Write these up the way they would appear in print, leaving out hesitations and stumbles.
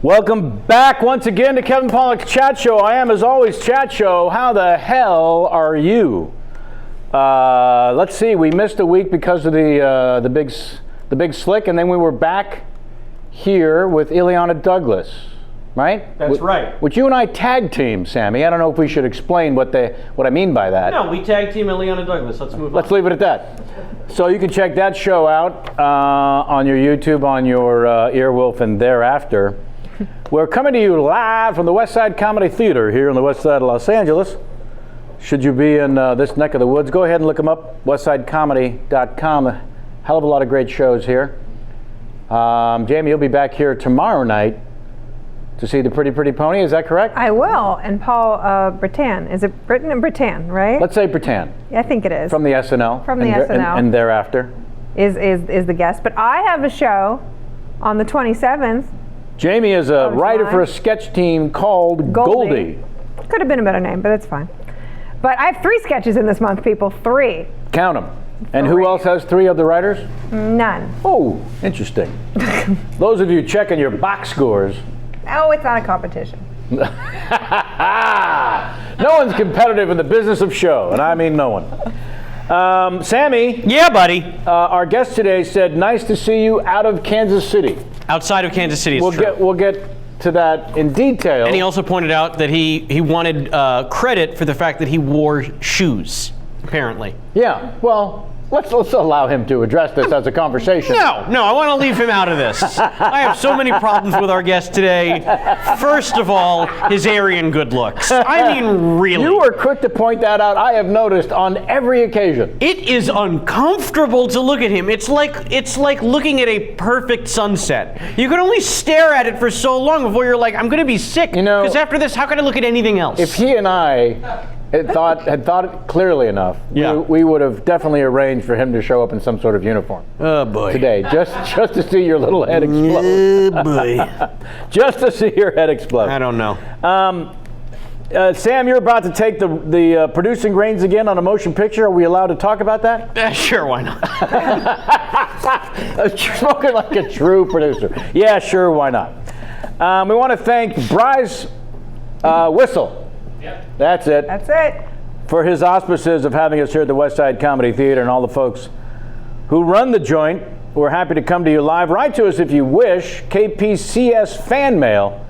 Welcome back once again to Kevin Pollak's Chat Show. I am, as always, Chat Show. How the hell are you? Let's see. We missed a week because of the big slick, and then we were back here with Ileana Douglas, right? That's right. Which you and I tag team, Sammy. I don't know if we should explain what I mean by that. No, we tag team Ileana Douglas. Let's move on. Let's leave it at that. So you can check that show out on your YouTube, on your Earwolf, and thereafter. We're coming to you live from the West Side Comedy Theater here in the West Side of Los Angeles. Should you be in this neck of the woods, go ahead and look them up, westsidecomedy.com. A hell of a lot of great shows here. Jamie, you'll be back here tomorrow night to see the Pretty Pony, is that correct? I will, and Paul Breton. Is it Britain and Breton, right? Let's say Breton. I think it is. From the SNL. From the SNL. And thereafter. Is the guest. But I have a show on the 27th. Jamie is a writer for a sketch team called Goldie. Could have been a better name, but that's fine. But I have 3 sketches in this month, people. 3. Count them. And who else has 3 of the writers? None. Oh, interesting. Those of you checking your box scores. Oh, it's not a competition. No one's competitive in the business of show, and I mean no one. Sammy. Yeah, buddy. Our guest today said, nice to see you out of Kansas City. Outside of Kansas City, We'll get to that in detail. And he also pointed out that he wanted credit for the fact that he wore shoes, apparently. Yeah, well, let's allow him to address this as a conversation. No, I want to leave him out of this. I have so many problems with our guest today. First of all, his Aryan good looks. I mean, really. You were quick to point that out. I have noticed on every occasion. It is uncomfortable to look at him. It's like looking at a perfect sunset. You can only stare at it for so long before you're like, I'm going to be sick. Because after this, how can I look at anything else? If he and I had thought it clearly enough, we would have definitely arranged for him to show up in some sort of uniform. Oh boy! Today, just to see your little head explode. Oh boy! Just to see your head explode. I don't know. Sam, you're about to take the producing reins again on a motion picture. Are we allowed to talk about that? Sure, why not? Spoken like a true producer. Yeah, sure, why not? We want to thank Bryce Whistle. Yep. That's it. For his auspices of having us here at the West Side Comedy Theater and all the folks who run the joint. We're happy to come to you live. Write to us if you wish. KPCS fanmail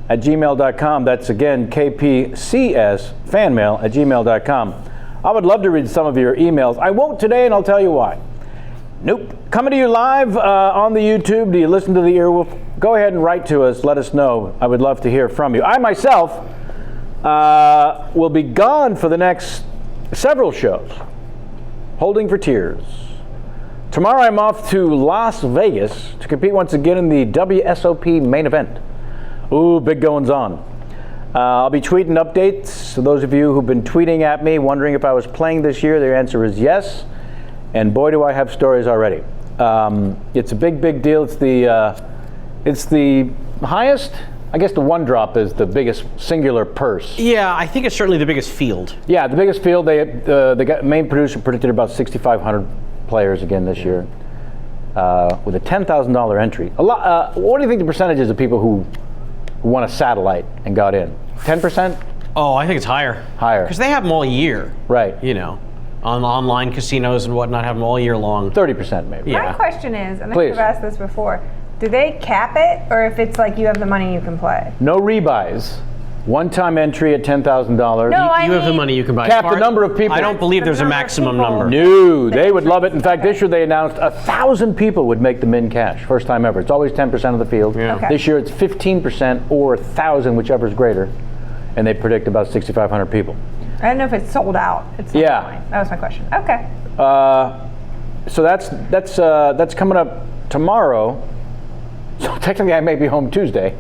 at gmail.com. That's again KPCS fanmail at gmail.com. I would love to read some of your emails. I won't today, and I'll tell you why. Nope. Coming to you live on the YouTube. Do you listen to the Earwolf? Go ahead and write to us. Let us know. I would love to hear from you. I myself will be gone for the next several shows. Holding for Tears. Tomorrow I'm off to Las Vegas to compete once again in the WSOP main event. Ooh, big goings on. I'll be tweeting updates. So those of you who've been tweeting at me wondering if I was playing this year, the answer is yes. And boy, do I have stories already. It's a big deal. It's the highest. I guess the one drop is the biggest singular purse. Yeah, I think it's certainly the biggest field. Yeah, the biggest field. The main producer predicted about 6,500 players again this year, with a $10,000 entry. A lot. What do you think the percentage is of people who won a satellite and got in? 10%? Oh, I think it's higher. Higher. Because they have them all year. Right. On online casinos and whatnot, have them all year long. 30% maybe. Yeah. My question is, and I Please. think I've asked this before, do they cap it, or if it's like you have the money you can play? No rebuys. One-time entry at $10,000. No, You have the money you can buy. Cap the number of people. I don't believe there's a maximum number. No, they would love it. In fact, this year they announced 1,000 people would make the min cash. First time ever. It's always 10% of the field. Yeah. Okay. This year it's 15% or 1,000, whichever is greater. And they predict about 6,500 people. I don't know if it's sold out. It's not mine. That was my question. Okay. So that's coming up tomorrow. So technically I may be home Tuesday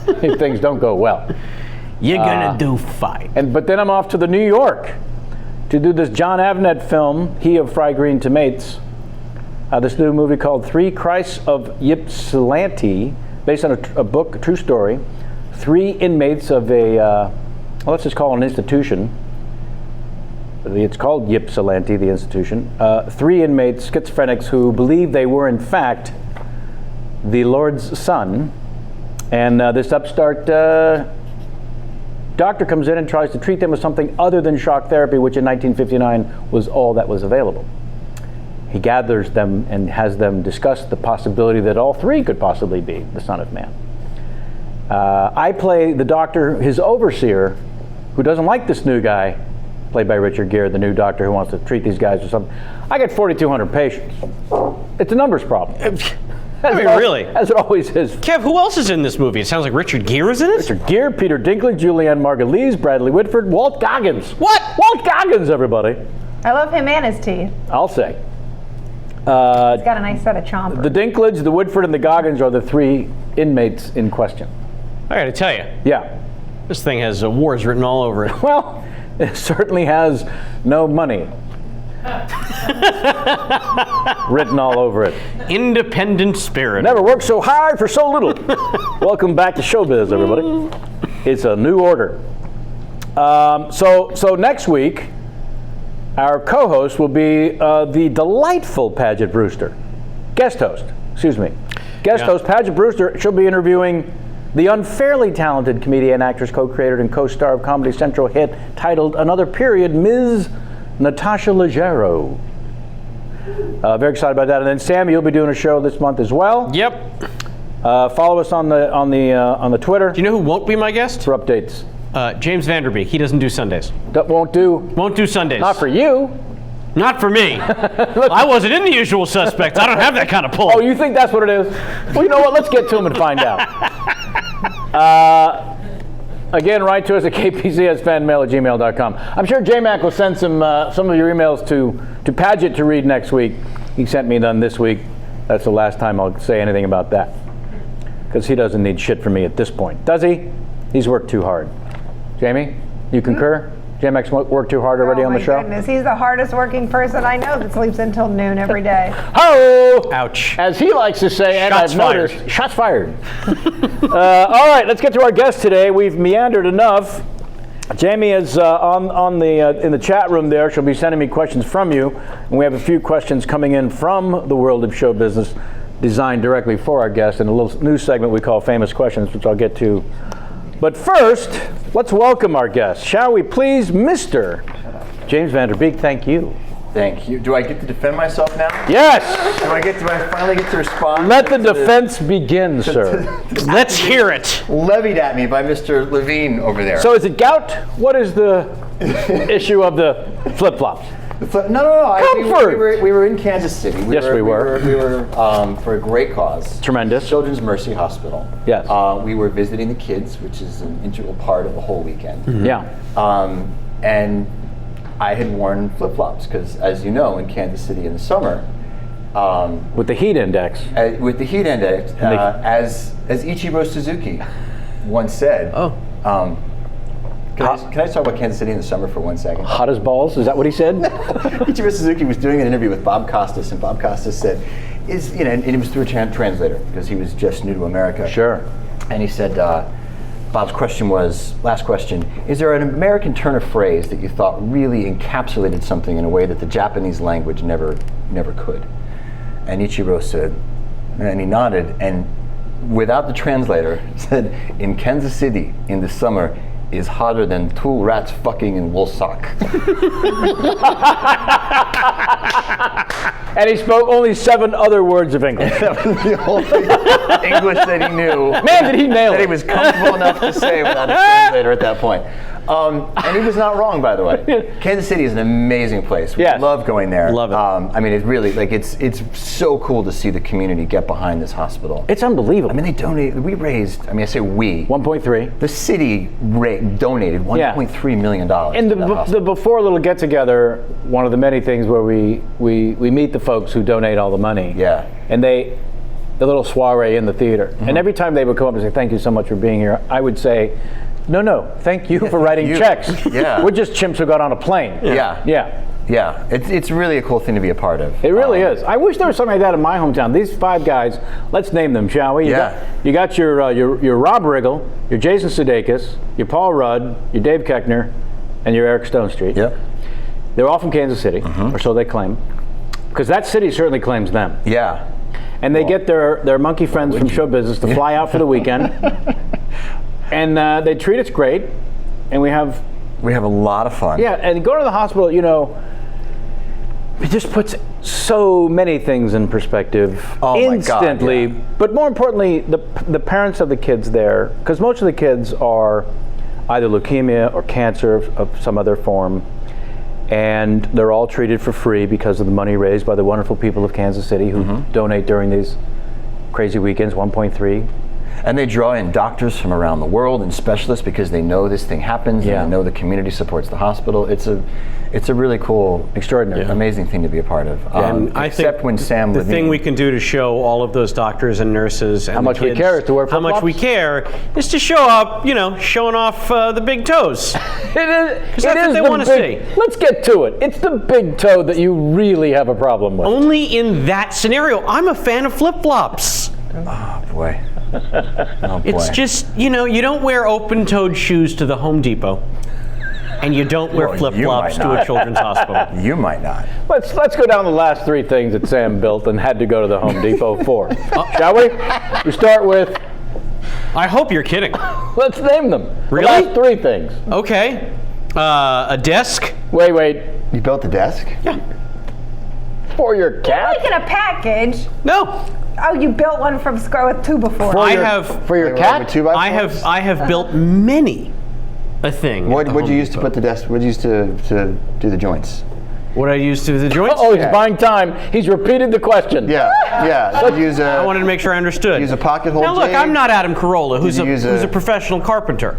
if things don't go well. You're gonna do fine. But then I'm off to New York to do this John Avnet film, He of Fry Green Tomates. This new movie called Three Christs of Ypsilanti, based on a book, a true story. 3 inmates of let's just call it an institution. It's called Ypsilanti, the institution. 3 inmates, schizophrenics, who believe they were in fact the Lord's son. And this upstart doctor comes in and tries to treat them with something other than shock therapy, which in 1959 was all that was available. He gathers them and has them discuss the possibility that all three could possibly be the Son of Man. I play the doctor, his overseer, who doesn't like this new guy, played by Richard Gere, the new doctor who wants to treat these guys or something. I get 4,200 patients. It's a numbers problem. Really? As it always is. Kev, who else is in this movie? It sounds like Richard Gere is in it? Richard Gere, Peter Dinklage, Julianne Margulies, Bradley Whitford, Walt Goggins. What? Walt Goggins, everybody. I love him and his teeth. I'll say. He's got a nice set of chompers. The Dinklage, the Whitford, and the Goggins are the three inmates in question. I gotta tell you, Yeah. this thing has wars written all over it. Well, it certainly has no money written all over it. Independent spirit. Never worked so hard for so little. Welcome back to showbiz, everybody. It's a new order. So next week, our co-host will be the delightful Paget Brewster. Guest host, host Paget Brewster. She'll be interviewing the unfairly talented comedian, actress, co-creator, and co-star of Comedy Central hit titled Another Period, Ms. Natasha Leggero. Very excited about that. And then Sammy, you'll be doing a show this month as well. Yep. Follow us on the Twitter. Do you know who won't be my guest? For updates. James Van Der Beek. He doesn't do Sundays. Won't do Sundays. Not for you. Not for me. I wasn't in The Usual Suspects. I don't have that kind of pull. Oh, you think that's what it is? Well, you know what? Let's get to him and find out. Again, write to us at kpcsfanmail@gmail.com. I'm sure J-Mac will send some of your emails to Paget to read next week. He sent me none this week. That's the last time I'll say anything about that. Because he doesn't need shit from me at this point. Does he? He's worked too hard. Jamie, you concur? J-Mac's worked too hard already on the show? Oh my goodness, he's the hardest working person I know that sleeps until noon every day. Ho! Ouch. As he likes to say, and Shots I've fired. noticed, shots fired. All right, let's get to our guest today. We've meandered enough. Jamie is in the chat room there. She'll be sending me questions from you. And we have a few questions coming in from the world of show business designed directly for our guest in a little new segment we call Famous Questions, which I'll get to. But first, let's welcome our guest. Shall we please, Mr. James Van Der Beek, thank you. Thank you. Do I get to defend myself now? Yes! Do I finally get to respond? Let the defense begin, sir. Let's hear it. Levied at me by Mr. Levine over there. So is it gout? What is the issue of the flip-flops? No. Comfort! We were in Kansas City. Yes, we were. We were for a great cause. Tremendous. Children's Mercy Hospital. Yes. We were visiting the kids, which is an integral part of the whole weekend. Mm-hmm. Yeah. And I had worn flip-flops because, as you know, in Kansas City in the summer, with the heat index. As Ichiro Suzuki once said. Can I talk about Kansas City in the summer for 1 second? Hot as balls? Is that what he said? Ichiro Suzuki was doing an interview with Bob Costas, and Bob Costas said, and it was through a translator because he was just new to America. Sure. And he said, Bob's question was, last question, is there an American turn of phrase that you thought really encapsulated something in a way that the Japanese language never could? And Ichiro said, and he nodded, and without the translator, said, in Kansas City in the summer is hotter than two rats fucking in wool sock. And he spoke only 7 other words of English. That was the only English that he knew. Man, did he nail it. That he was comfortable enough to say without a translator at that point. And he was not wrong, by the way. Kansas City is an amazing place. We love going there. Love it. I mean, it really, it's so cool to see the community get behind this hospital. It's unbelievable. I mean, they donated, we raised, I say we. 1.3. The city donated $1.3 million. And the before little get-together, one of the many things where we meet the folks who donate all the money. Yeah. And the little soiree in the theater. Mm-hmm. And every time they would come up and say, thank you so much for being here, I would say, no, thank you for writing checks. Yeah. We're just chimps who got on a plane. Yeah. It's really a cool thing to be a part of. It really is. I wish there was something like that in my hometown. These 5 guys, let's name them, shall we? You got your Rob Riggle, your Jason Sudeikis, your Paul Rudd, your Dave Koechner, and your Eric Stone Street. Yep. They're all from Kansas City, or so they claim. Because that city certainly claims them. Yeah. and they get their monkey friends from show business to fly out for the weekend, and they treat us great, and we have a lot of fun. Yeah, and going to the hospital, you know, it just puts so many things in perspective instantly. My God, yeah. But more importantly, the parents of the kids there, because most of the kids are either leukemia or cancer of some other form, and they're all treated for free because of the money raised by the wonderful people of Kansas City who donate during these crazy weekends, 1.3. And they draw in doctors from around the world and specialists because they know this thing happens and they know the community supports the hospital. It's a really cool, extraordinary, amazing thing to be a part of. And I except think when Sam the would thing we can do to show all of those doctors and nurses and how much we care is to wear how much we care is to show up, you know, showing off the big toes. It is what they want to see. Let's get to it. It's the big toe that you really have a problem with. Only in that scenario. I'm a fan of flip-flops. Oh, boy. Oh, boy. It's just, you know, you don't wear open-toed shoes to the Home Depot. And you don't wear flip-flops to a children's hospital. You might not. Let's go down the last three things that Sam built and had to go to the Home Depot for. Shall we? We start with... I hope you're kidding. Let's name them. Really? The last three things. Okay. A desk. Wait. You built the desk? Yeah. For your cat? Making a package. No. Oh, you built one from scratch with two before. For your cat? I have built many a thing. What would you use to put the desk? What did you use to do the joints? What I used to do the joints? Oh, he's buying time. He's repeated the question. Yeah. So use I wanted to make sure I understood. Use a pocket hole. Now look, jig? I'm not Adam Carolla, who's Did you a professional carpenter.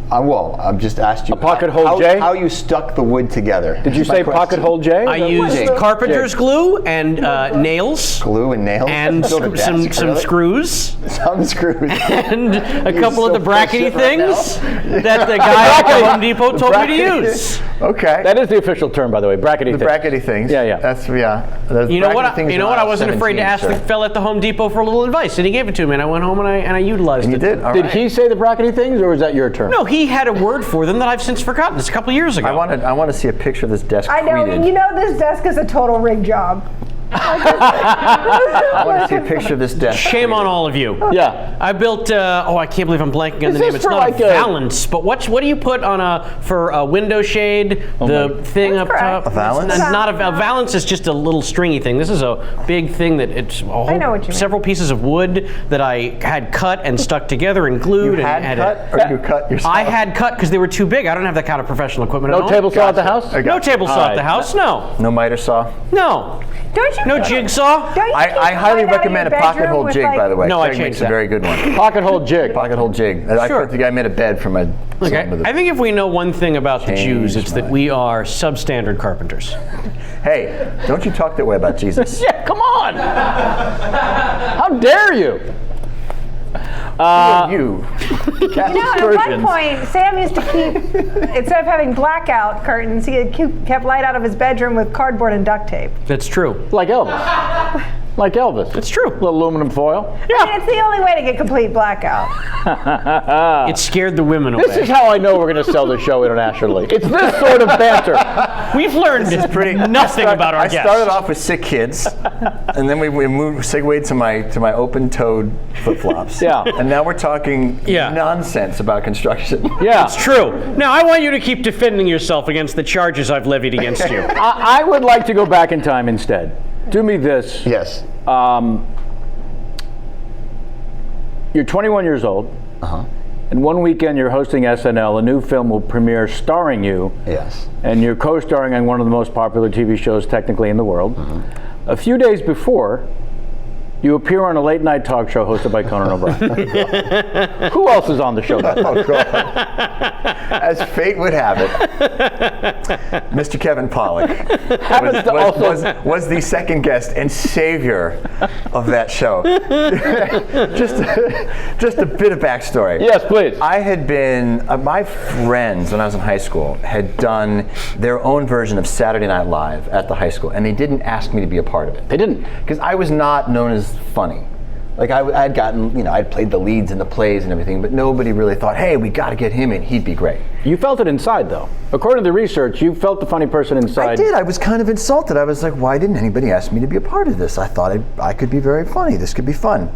Well, I've just asked you. A pocket hole J? How you stuck the wood together. Did you say pocket hole J? I used carpenter's glue and nails. Glue and nails? And some screws. Some screws. And a couple of the brackety things that the guy at the Home Depot told me to use. Okay. That is the official term, by the way, brackety things. The brackety things. Yeah. That's, You know what? I wasn't afraid to ask the fella at the Home Depot for a little advice, and he gave it to me, and I went home and I utilized it. You did? All Did right. he say the brackety things, or was that your term? No, he had a word for them that I've since forgotten. It's a couple years ago. I want to see a picture of this desk I know, tweeted. and you know this desk is a total rig job. I want to see a picture of this desk. Shame on all of you. Yeah. I built. I can't believe I'm blanking on Is the name. this It's for not like a valance, but what do you put on for a window shade? The thing That's up correct. top. A valance? It's not a valance. Is just a little stringy thing. This is a big thing that it's a whole, I know what you mean. several pieces of wood that I had cut and stuck together and You glued. had and cut, or you cut yourself? I had cut because they were too big. I don't have that kind of professional equipment at No home. table saw at the house? Okay. No table saw All at the right. house. No. No miter saw? No. Don't you? No jigsaw. Don't you I keep highly mine out of recommend a your pocket bedroom hole with, jig, like- by the way. No, I Craig changed makes that. a very good one. Pocket hole jig. Pocket hole jig. Sure. I think I made a bed for my Okay. son with I think if we know one thing about the Jews, Changed it's that mine. we are substandard carpenters. Hey, don't you talk that way about Jesus. Yeah, come on. How dare you? You. At one point, Sam used to keep, instead of having blackout curtains, he had kept light out of his bedroom with cardboard and duct tape. That's true. Like Elvis. Like Elvis. It's true. Little aluminum foil. I mean, it's the only way to get complete blackout. It scared the women away. This is how I know we're going to sell the show internationally. It's this sort of banter. We've learned nothing about our I guests. started off with sick kids, and then we segued to my open-toed flip-flops. Yeah. And now we're talking nonsense about construction. Yeah. It's true. Now, I want you to keep defending yourself against the charges I've levied against you. I would like to go back in time instead. Do me this. Yes. You're 21 years old. And one weekend you're hosting SNL. A new film will premiere starring you. Yes. And you're co-starring on one of the most popular TV shows technically in the world. A few days before, you appear on a late-night talk show hosted by Conan O'Brien. Who else is on the show? Oh, God. As fate would have it, Mr. Kevin Pollak was the second guest and savior of that show. just a bit of backstory. Yes, please. I had been, my friends when I was in high school had done their own version of Saturday Night Live at the high school, and they didn't ask me to be a part of it. They didn't. Because I was not known as funny. Like I'd gotten, I'd played the leads in the plays and everything, but nobody really thought, hey, we got to get him in. He'd be great. You felt it inside, though. According to the research, you felt the funny person inside. I did. I was kind of insulted. I was like, why didn't anybody ask me to be a part of this? I thought I could be very funny. This could be fun.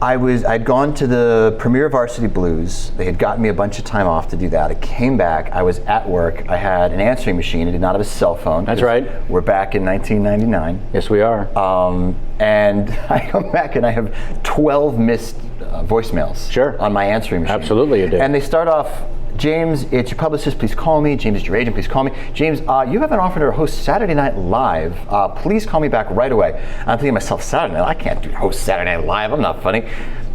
I'd gone to the premiere of Varsity Blues. They had gotten me a bunch of time off to do that. I came back. I was at work. I had an answering machine. I did not have a cell phone. That's right. We're back in 1999. Yes, we are. And I come back and I have 12 missed voicemails on my answering machine. Absolutely, you did. And they start off, James, it's your publicist, please call me. James, it's your agent, please call me. James, you have an offer to host Saturday Night Live. Please call me back right away. I'm thinking to myself, Saturday Night, I can't host Saturday Night Live. I'm not funny.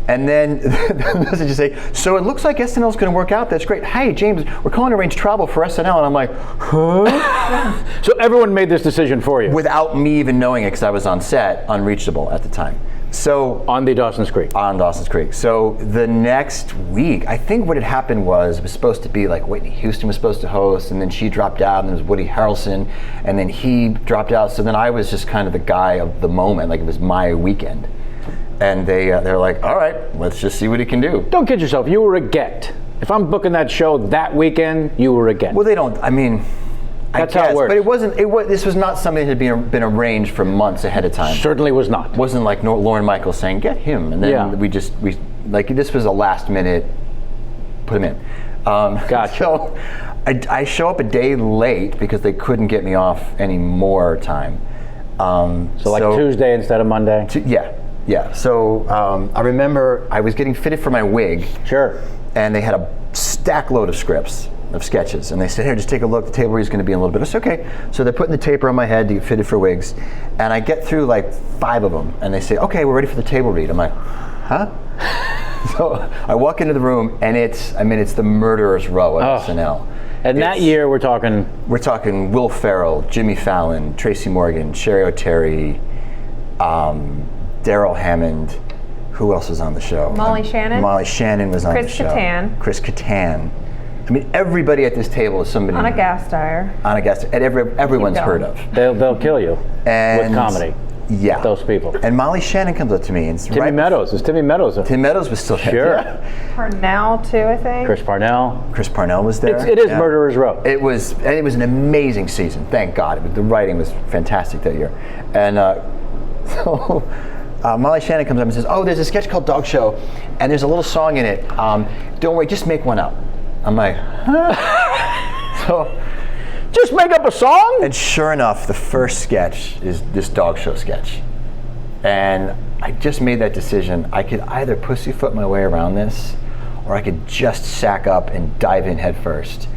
And then the messages say, so it looks like SNL's going to work out. That's great. Hey, James, we're calling to arrange travel for SNL. And I'm like, huh? So everyone made this decision for you? Without me even knowing it, because I was on set, unreachable at the time. So on the Dawson's Creek. On Dawson's Creek. So the next week, I think what had happened was it was supposed to be like Whitney Houston was supposed to host, and then she dropped out, and there was Woody Harrelson, and then he dropped out. So then I was just kind of the guy of the moment, like it was my weekend. And they're like, all right, let's just see what he can do. Don't kid yourself. You were a get. If I'm booking that show that weekend, you were a get. Well, they don't. I mean, that's I guess, how it works. But it wasn't. This was not something that had been arranged for months ahead of time. Certainly was not. It wasn't like Lorne Michaels saying, "Get him," and then we this was a last minute. Put him in. Gotcha. So I show up a day late because they couldn't get me off any more time. So Tuesday instead of Monday. Yeah. So I remember I was getting fitted for my wig. Sure. And they had a stack load of scripts, of sketches. And they said, here, just take a look. The table read's going to be in a little bit. I said, okay. So they're putting the taper on my head to get fitted for wigs. And I get through like 5 of them. And they say, okay, we're ready for the table read. I'm like, huh? So I walk into the room and it's the murderer's row at SNL. And that year we're talking Will Ferrell, Jimmy Fallon, Tracy Morgan, Sherry O'Terry, Daryl Hammond. Who else was on the show? Molly Shannon. Molly Shannon was on the show. Chris Kattan. I mean, everybody at this table is somebody. Anna Gasteyer. And everyone's heard of. They'll kill you with comedy. Yeah. Those people. And Molly Shannon comes up to me and Timmy Meadows. Is Timmy Meadows? Tim Meadows was still there. Sure. Yeah. Parnell too, I think. Chris Parnell was there. It is Murderer's Row. It was an amazing season. Thank God. The writing was fantastic that year. And so Molly Shannon comes up and says, oh, there's a sketch called Dog Show, and there's a little song in it. Don't worry, just make one up. I'm like, huh? So, just make up a song? And sure enough, the first sketch is this Dog Show sketch. And I just made that decision. I could either pussyfoot my way around this, or I could just sack up and dive in head first.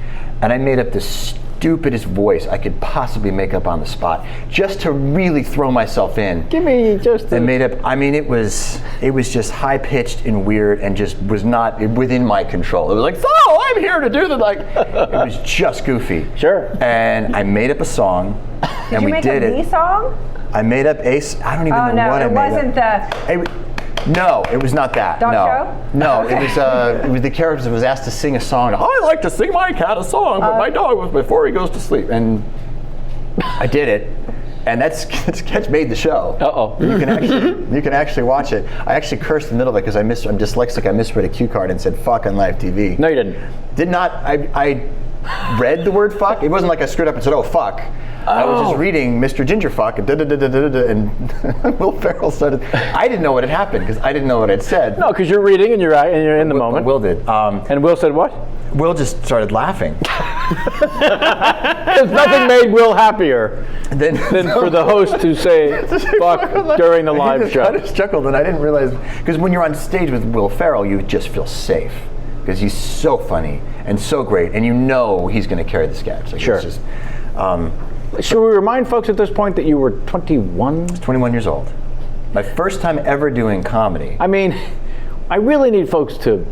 And I made up the stupidest voice I could possibly make up on the spot, just to really throw myself in. Give me just and made up. I mean, it was just high pitched and weird, and just was not within my control. It was like, oh, I'm here to do the it was just goofy. Sure. And I made up a song, and we did it. Did you make a song? I made up I don't even know what I made up. Oh no, it wasn't No, it was not that. Dog Show? No, it was the character was asked to sing a song. I like to sing my cat a song, but my dog was before he goes to sleep. And I did it. And that sketch made the show. Uh-oh. You can actually watch it. I actually cursed in the middle of it because I'm dyslexic. I misread a cue card and said fuck on live TV. No, you didn't. Did not. I read the word fuck. It wasn't like I screwed up and said, oh, fuck. I was just reading Mr. Gingerfuck and Will Ferrell started. I didn't know what had happened because I didn't know what I'd said. No, because you're reading and you're in the moment. Will did. And Will said what? Will just started laughing. There's nothing made Will happier than for the host to say fuck during the live show. I just chuckled and I didn't realize, because when you're on stage with Will Ferrell, you just feel safe because he's so funny and so great, and you know he's going to carry the sketch. Sure. It's just, should we remind folks at this point that you were 21? I was 21 years old. My first time ever doing comedy. I mean, I really need folks to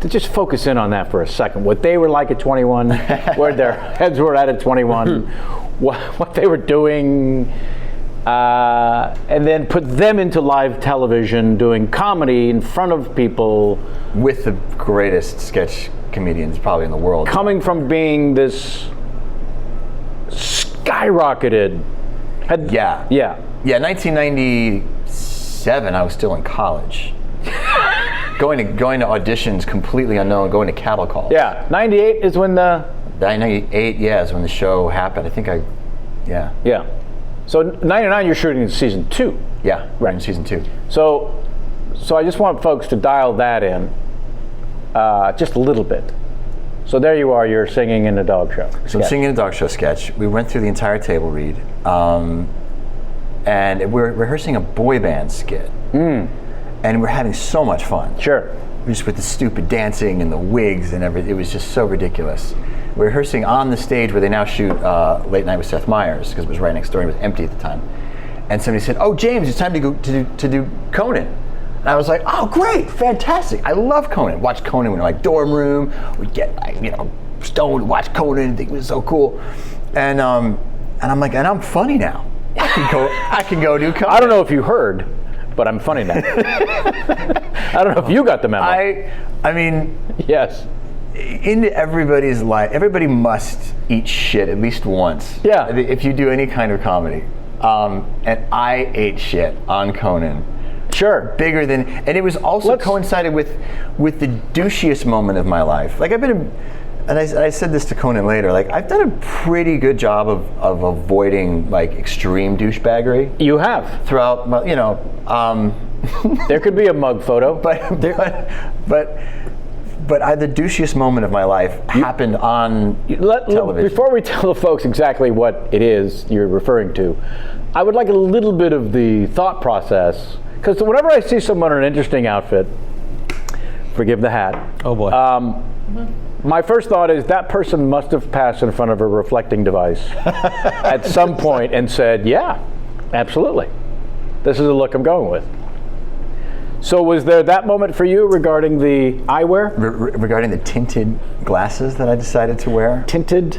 just focus in on that for a second. What they were like at 21, where their heads were at 21, what they were doing, and then put them into live television doing comedy in front of people. With the greatest sketch comedians probably in the world. Coming from being this skyrocketed. Yeah, 1996 97, I was still in college. going to auditions completely unknown, going to cattle calls. Yeah, 98 is when the... 98, yeah, is when the show happened. I think yeah. Yeah. So 99, you're shooting season 2. Yeah, right in season 2. So I just want folks to dial that in just a little bit. So there you are, you're singing in a dog show. So I'm singing in a dog show sketch. We went through the entire table read, and we're rehearsing a boy band skit. And we're having so much fun. Sure. Just with the stupid dancing and the wigs and everything. It was just so ridiculous. We're rehearsing on the stage where they now shoot Late Night with Seth Meyers, because it was right next door and it was empty at the time. And somebody said, "Oh, James, it's time to go to do Conan." And I was like, "Oh, great, fantastic! I love Conan. Watch Conan in my dorm room. We'd get stoned, watch Conan, and think it was so cool." And I'm like, and I'm funny now. I can go do Conan. I don't know if you heard, but I'm funny now. I don't know if you got the memo. I mean, yes. Into everybody's life, everybody must eat shit at least once. Yeah. If you do any kind of comedy. And I ate shit on Conan. Sure. Bigger than, and it was also coincided with the douchiest moment of my life. Like and I said this to Conan later, like I've done a pretty good job of avoiding like extreme douchebaggery. You have. Throughout my, there could be a mug photo. But the douchiest moment of my life happened on television. Before we tell the folks exactly what it is you're referring to, I would like a little bit of the thought process, because whenever I see someone in an interesting outfit, forgive the hat. Oh boy. My first thought is that person must have passed in front of a reflecting device at some point and said, "Yeah, absolutely. This is the look I'm going with." So was there that moment for you regarding the eyewear? Regarding the tinted glasses that I decided to wear? Tinted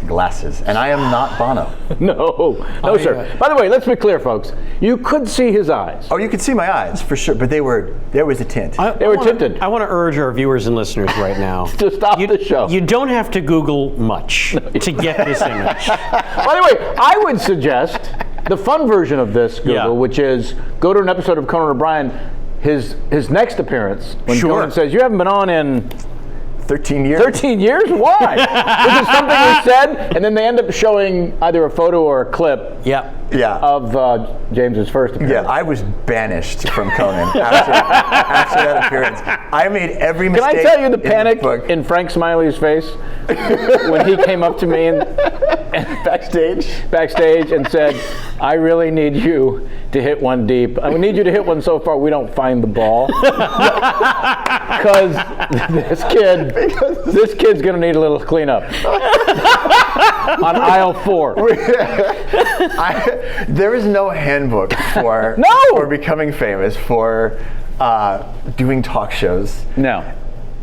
glasses. And I am not Bono. No, sir. Yeah. By the way, let's be clear, folks. You could see his eyes. Oh, you could see my eyes, for sure. But there was a tint. They were tinted. I want to urge our viewers and listeners right now to stop the show. You don't have to Google much to get this image. By the way, I would suggest the fun version of this, Google, which is go to an episode of Conan O'Brien, his next appearance, when Conan says, "You haven't been on in 13 years. 13 years? Why? This is something he said, and then they end up showing either a photo or a clip of James's first appearance. Yeah, I was banished from Conan after that appearance. I made every mistake. Can I tell you the panic in Frank Smiley's face when he came up to me and backstage and said, "I really need you to hit one deep. I need you to hit one so far we don't find the ball." Because this kid's gonna need a little cleanup on aisle 4. There is no handbook for becoming famous, for doing talk shows. No.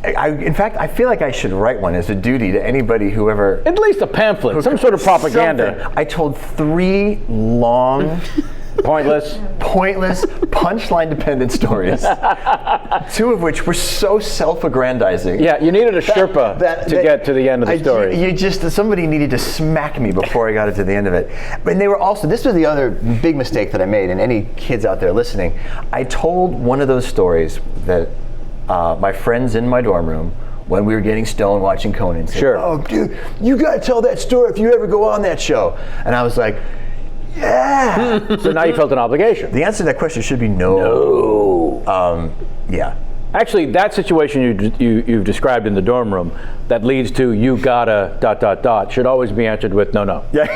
In fact, I feel like I should write one as a duty to anybody who ever... At least a pamphlet, some sort of propaganda. Something. I told 3 long... Pointless, punchline-dependent stories. 2 of which were so self-aggrandizing. Yeah, you needed a Sherpa to get to the end of the story. Somebody needed to smack me before I got it to the end of it. But they were also, this was the other big mistake that I made, and any kids out there listening, I told one of those stories that my friends in my dorm room, when we were getting stoned watching Conan, said, "Oh, dude, you got to tell that story if you ever go on that show." And I was like, yeah. So now you felt an obligation. The answer to that question should be no. Yeah. Actually, that situation you've described in the dorm room that leads to "you gotta ... should always be answered with no. Yeah.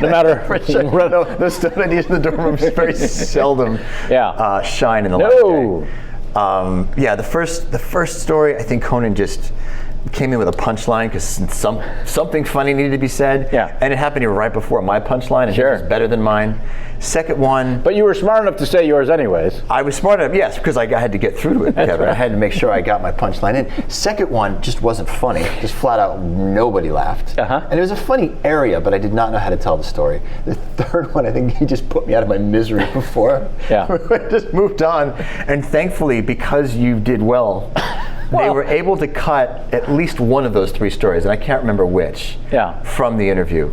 No matter. For sure. No, those stone ideas in the dorm room very seldom shine in the light of day. Yeah, the first story, I think Conan just came in with a punchline because something funny needed to be said. Yeah. And it happened right before my punchline, and it was better than mine. Second one. But you were smart enough to say yours anyways. I was smart enough, yes, because I had to get through to it, Kevin. Right. I had to make sure I got my punchline in. Second one just wasn't funny. Just flat out, nobody laughed. And it was a funny area, but I did not know how to tell the story. The third one, I think he just put me out of my misery before. I just moved on. And thankfully, because you did well, they were able to cut at least one of those 3 stories, and I can't remember which, from the interview.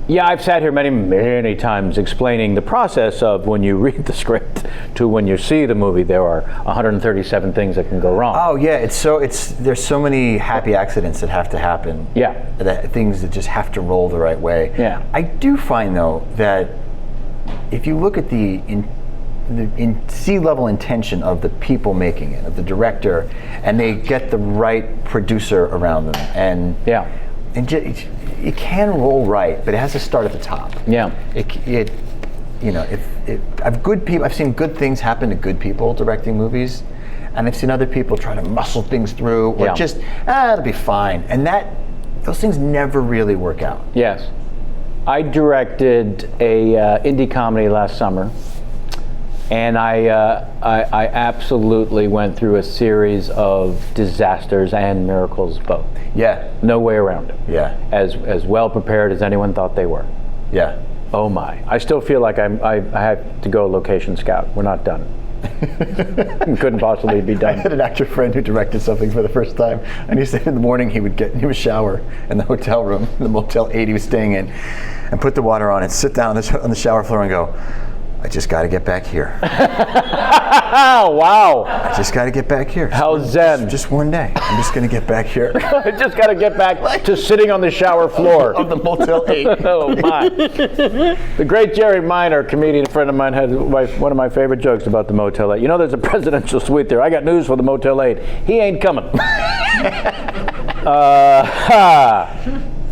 Yeah, I've sat here many times explaining the process of when you read the script to when you see the movie. There are 137 things that can go wrong. Oh yeah, there's so many happy accidents that have to happen. Yeah. Things that just have to roll the right way. Yeah. I do find though that if you look at the C-level intention of the people making it, of the director, and they get the right producer around them, and it can roll right, but it has to start at the top. Yeah. I've seen good things happen to good people directing movies, and I've seen other people try to muscle things through, or it'll be fine, and those things never really work out. Yes. I directed a indie comedy last summer, and I absolutely went through a series of disasters and miracles both. Yeah. No way around it. Yeah. As well prepared as anyone thought they were. Yeah. Oh my. I still feel like I have to go location scout. We're not done. Couldn't possibly be done. I had an actor friend who directed something for the first time, and he said in the morning he would get into a shower in the hotel room, the Motel 8 he was staying in, and put the water on and sit down on the shower floor and go, I just got to get back here. Wow. I just got to get back here. How zen. Just one day. I'm just going to get back here. I just got to get back to sitting on the shower floor. Of the Motel 8. Oh, my. The great Jerry Minor, comedian friend of mine, had one of my favorite jokes about the Motel 8. You know there's a presidential suite there. I got news for the Motel 8. He ain't coming.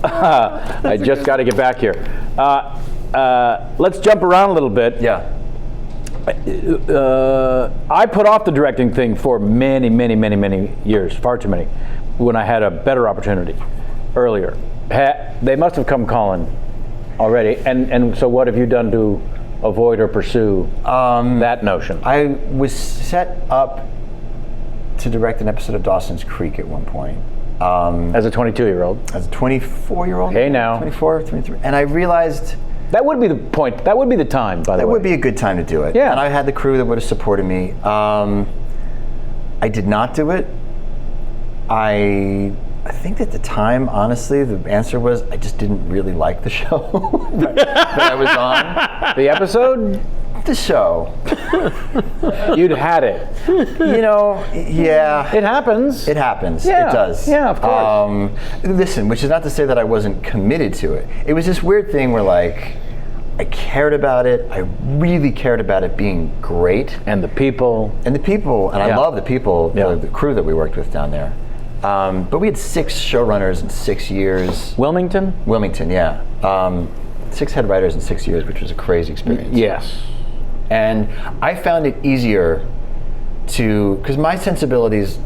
I just got to get back here. Let's jump around a little bit. Yeah. I put off the directing thing for many years, far too many, when I had a better opportunity earlier. They must have come calling already. And so what have you done to avoid or pursue that notion? I was set up to direct an episode of Dawson's Creek at one point. As a 22-year-old. As a 24-year-old? Hey now. 24, 23. And I realized... That would be the point. That would be the time, by the way. That would be a good time to do it. Yeah. And I had the crew that would have supported me. I did not do it. I think at the time, honestly, the answer was I just didn't really like the show that I was on. The episode? The show. You'd had it. Yeah. It happens. It happens. Yeah. It does. Yeah, of course. Listen, which is not to say that I wasn't committed to it. It was this weird thing where, like, I cared about it. I really cared about it being great. And the people. And I love the people, the crew that we worked with down there. But we had 6 showrunners in 6 years. Wilmington, yeah. 6 head writers in 6 years, which was a crazy experience. Yes. And I found it easier because my sensibilities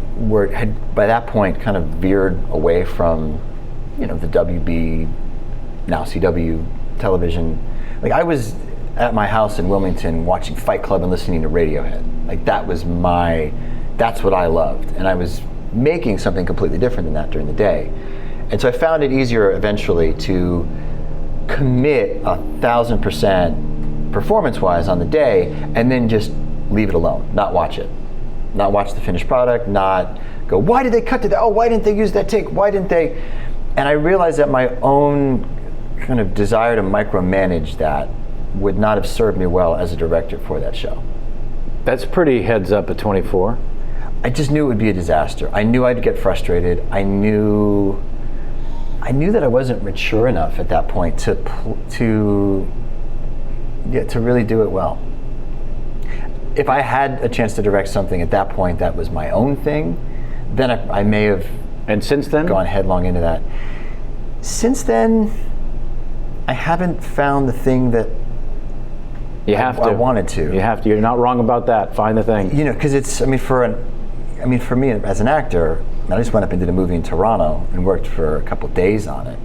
had by that point kind of veered away from, the WB, now CW television. Like I was at my house in Wilmington watching Fight Club and listening to Radiohead. Like that's what I loved. And I was making something completely different than that during the day. And so I found it easier eventually to commit 1,000% performance-wise on the day, and then just leave it alone, not watch it, not watch the finished product, not go, why did they cut to that? Oh, why didn't they use that take? Why didn't they? And I realized that my own kind of desire to micromanage that would not have served me well as a director for that show. That's pretty heads up at 24. I just knew it would be a disaster. I knew I'd get frustrated. I knew that I wasn't mature enough at that point to really do it well. If I had a chance to direct something at that point that was my own thing, then I may have. And since then? Gone headlong into that. Since then, I haven't found the thing that I wanted to. You have to. You're not wrong about that. Find the thing. Because it's. For me as an actor, I just went up and did a movie in Toronto and worked for a couple days on it,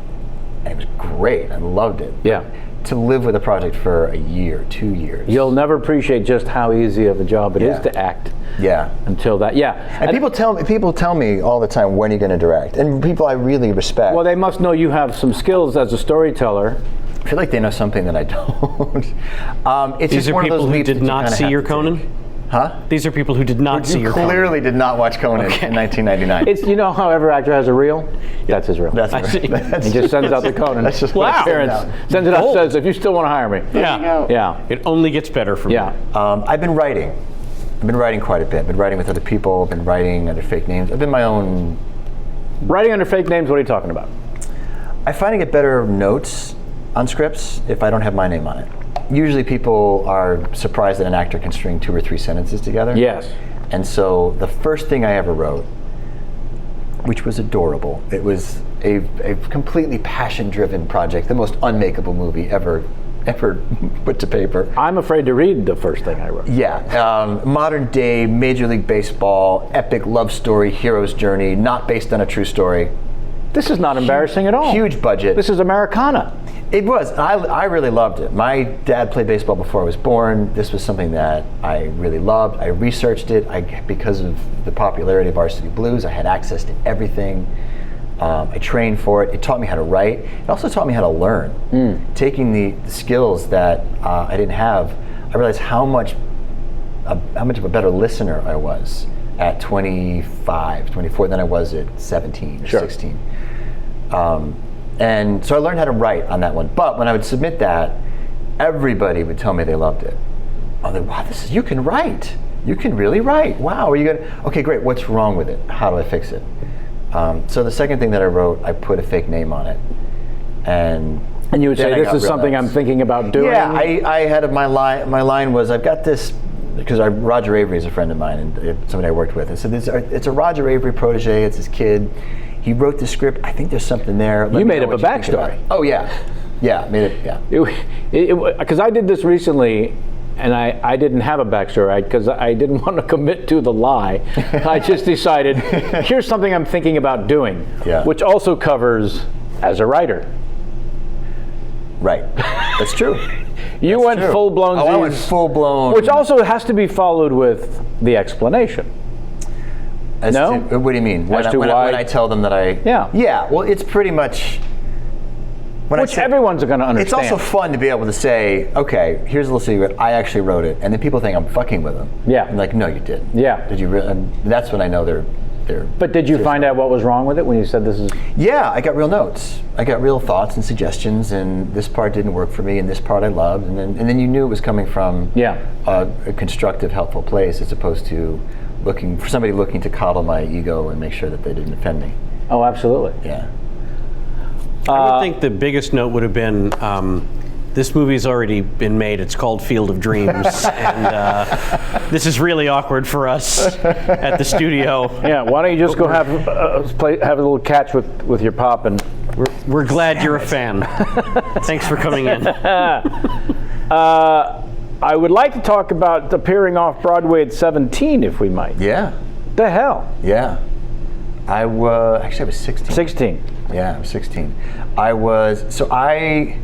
and it was great. I loved it. Yeah. To live with a project for a year, 2 years. You'll never appreciate just how easy of a job it is to act. Yeah. Until that, And people tell me all the time, when are you going to direct? And people I really respect. Well, they must know you have some skills as a storyteller. I feel like they know something that I don't. It's These just are one people of those who leaps did that you not kinda see have your to Conan? take. Huh? These are people who did not see your Conan. Clearly did not watch Conan in 1999. It's, you know how every actor has a reel? That's his reel. That's I see. He just sends out the Conan. That's just Wow. Appearance. Sends it out, says, if you still want to hire me. Yeah. Yeah. It only gets better from Yeah. I've been writing. I've been writing quite a bit. I've been writing with other people. I've been writing under fake names. I've been my own. Writing under fake names, what are you talking about? I find I get better notes on scripts if I don't have my name on it. Usually people are surprised that an actor can string 2 or 3 sentences together. Yes. And so the first thing I ever wrote, which was adorable, it was a completely passion-driven project, the most unmakeable movie ever put to paper. I'm afraid to read the first thing I wrote. Yeah, modern day Major League Baseball, epic love story, hero's journey, not based on a true story. This is not embarrassing at all. Huge budget. This is Americana. It was. I really loved it. My dad played baseball before I was born. This was something that I really loved. I researched it. Because of the popularity of Varsity Blues, I had access to everything. I trained for it. It taught me how to write. It also taught me how to learn. Taking the skills that I didn't have, I realized how much of a better listener I was at 25, 24 than I was at 17 or 16. And so I learned how to write on that one. But when I would submit that, everybody would tell me they loved it. Oh, wow, you can write. You can really write. Wow, are you good? Okay, great. What's wrong with it? How do I fix it? So the second thing that I wrote, I put a fake name on it. And you would say, this is something I'm thinking about doing? Yeah, I had my line was, I've got this, because Roger Avery is a friend of mine and somebody I worked with. I said, it's a Roger Avery protege, it's his kid. He wrote the script. I think there's something there. You made up a backstory. Oh, yeah. Yeah, made it, yeah. Because I did this recently, and I didn't have a backstory because I didn't want to commit to the lie. I just decided, here's something I'm thinking about doing, which also covers as a writer. Right. That's true. You went full-blown. I went full-blown. Which also has to be followed with the explanation. What do you mean? When I tell them that I... Yeah, well, it's pretty much... Which everyone's going to understand. It's also fun to be able to say, okay, here's a little secret, I actually wrote it. And then people think I'm fucking with them. Yeah. I'm like, no, you didn't. Yeah. Did you really? And that's when I know they're... But did you find out what was wrong with it when you said this is... Yeah, I got real notes. I got real thoughts and suggestions, and this part didn't work for me, and this part I loved. And then you knew it was coming from a constructive, helpful place as opposed to somebody looking to coddle my ego and make sure that they didn't offend me. Oh, absolutely. Yeah. I would think the biggest note would have been, this movie's already been made. It's called Field of Dreams, and this is really awkward for us at the studio. Yeah, why don't you just go have a little catch with your pop and... We're glad you're a fan. Thanks for coming in. I would like to talk about appearing off Broadway at 17, if we might. Yeah. The hell? Yeah. I was 16. 16. Yeah, I was 16. I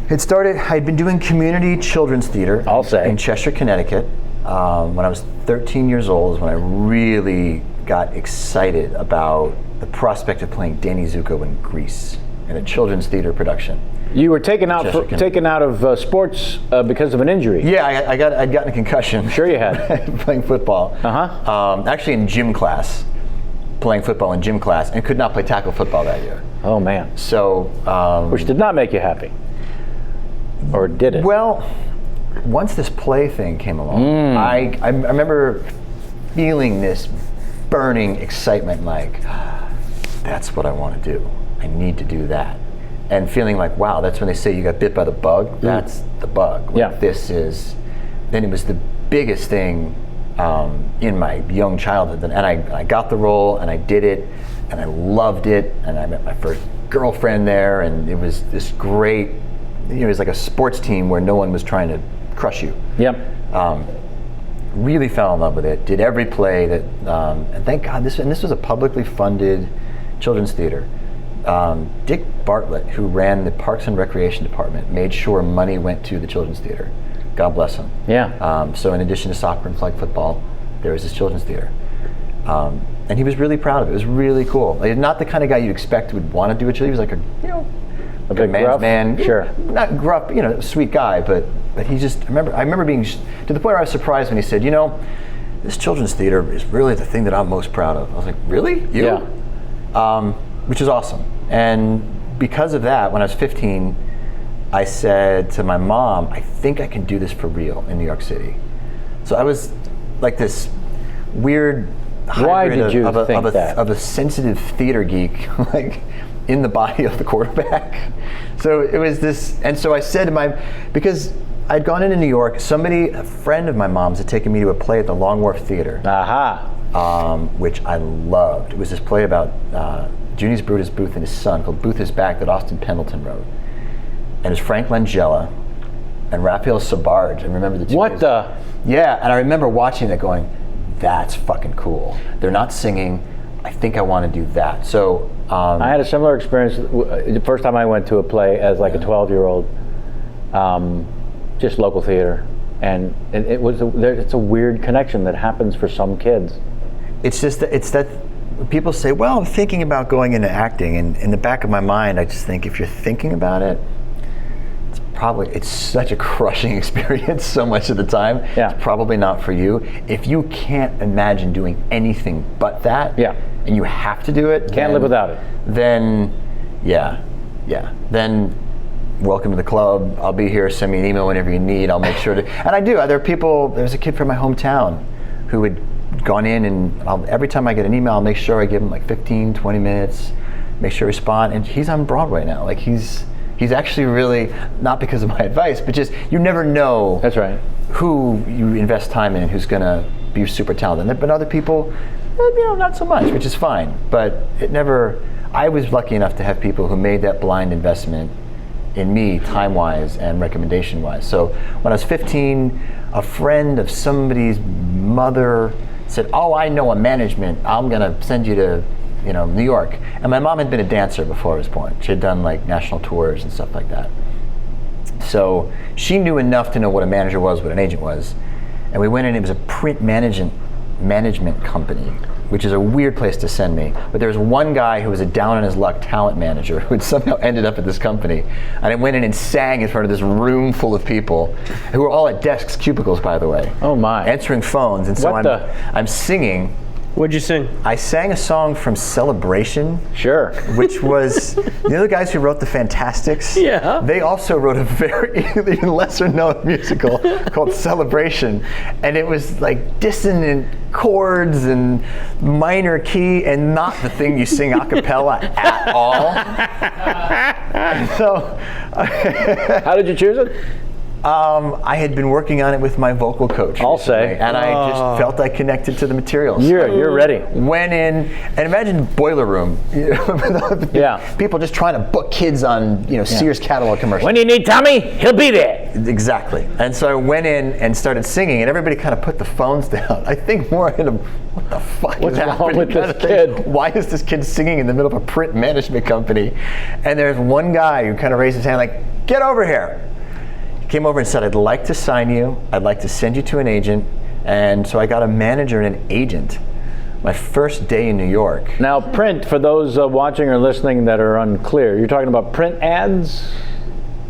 had been doing community children's theater in Cheshire, Connecticut. When I was 13 years old is when I really got excited about the prospect of playing Danny Zuko in Grease in a children's theater production. You were taken out of sports because of an injury. Yeah, I'd gotten a concussion. Sure you had. Playing football. Actually in gym class. Playing football in gym class, and could not play tackle football that year. Oh man. So which did not make you happy. Or did it? Well, once this play thing came along, I remember feeling this burning excitement, like, that's what I want to do. I need to do that. And feeling like, wow, that's when they say you got bit by the bug. That's the bug. Like, then it was the biggest thing in my young childhood. And I got the role, and I did it, and I loved it, and I met my first girlfriend there, and it was this great, it was like a sports team where no one was trying to crush you. Yep. Really fell in love with it, did every play that, and thank God, this was a publicly funded children's theater. Dick Bartlett, who ran the Parks and Recreation Department, made sure money went to the children's theater. God bless him. Yeah. So in addition to soccer and flag football, there was this children's theater. And he was really proud of it. It was really cool. Like, not the kind of guy you'd expect would want to do a children's. He was A big man's gruff? man. Sure. Not gruff, sweet guy, but he just, I remember being, to the point where I was surprised when he said, this children's theater is really the thing that I'm most proud of. I was like, really? You? Yeah. Which is awesome. And because of that, when I was 15, I said to my mom, I think I can do this for real in New York City. So I was like this weird hybrid of a sensitive theater geek, like in the body of the quarterback. So it was this, and so I said to because I'd gone into New York, a friend of my mom's had taken me to a play at the Long Wharf Theater, which I loved. It was this play about Junius Brutus Booth and his son called Booth is Back that Austin Pendleton wrote. And it was Frank Langella and Raphael Sabarge. I remember the two. Yeah, and I remember watching that going, that's fucking cool. They're not singing. I think I want to do that. So I had a similar experience the first time I went to a play as like a 12-year-old, just local theater, and it's a weird connection that happens for some kids. It's just that people say, well, I'm thinking about going into acting, and in the back of my mind, I just think if you're thinking about it, it's such a crushing experience so much of the time. Yeah. It's probably not for you. If you can't imagine doing anything but that, and you have to do it, can't live without it. Then, then welcome to the club. I'll be here. Send me an email whenever you need. I'll make sure to. And I do. There's a kid from my hometown who had gone in, and every time I get an email, I'll make sure I give him like 15, 20 minutes, make sure I respond. And he's on Broadway now. Like he's actually really, not because of my advice, but just you never know. That's right. Who you invest time in, who's going to be super talented. But other people, not so much, which is fine. But I was lucky enough to have people who made that blind investment in me, time-wise and recommendation-wise. So when I was 15, a friend of somebody's mother said, oh, I know a management. I'm going to send you to New York. And my mom had been a dancer before I was born. She had done like national tours and stuff like that. So she knew enough to know what a manager was, what an agent was. And we went in, it was a print management company, which is a weird place to send me. But there was one guy who was a down on his luck talent manager who had somehow ended up at this company. And I went in and sang in front of this room full of people who were all at desks, cubicles, by the way. Oh my. Answering phones. And so I'm singing. What'd you sing? I sang a song from Celebration. Sure. Which was, the guys who wrote the Fantastics? Yeah. They also wrote a very even lesser known musical called Celebration. And it was like dissonant chords and minor key and not the thing you sing a cappella at all. And so, how did you choose it? I had been working on it with my vocal coach. I'll recently, say. And I just felt I connected to the materials. You're ready. Went in, and imagine Boiler Room. People just trying to book kids on Sears catalog commercials. When you need Tommy, he'll be there. Exactly. And so I went in and started singing, and everybody kind of put the phones down. I think more in what the fuck What's is happening? wrong with this kid? Why is this kid singing in the middle of a print management company? And there's one guy who kind of raised his hand like, get over here. Came over and said, I'd like to sign you. I'd like to send you to an agent. And so I got a manager and an agent my first day in New York. Now, print, for those watching or listening that are unclear, you're talking about print ads?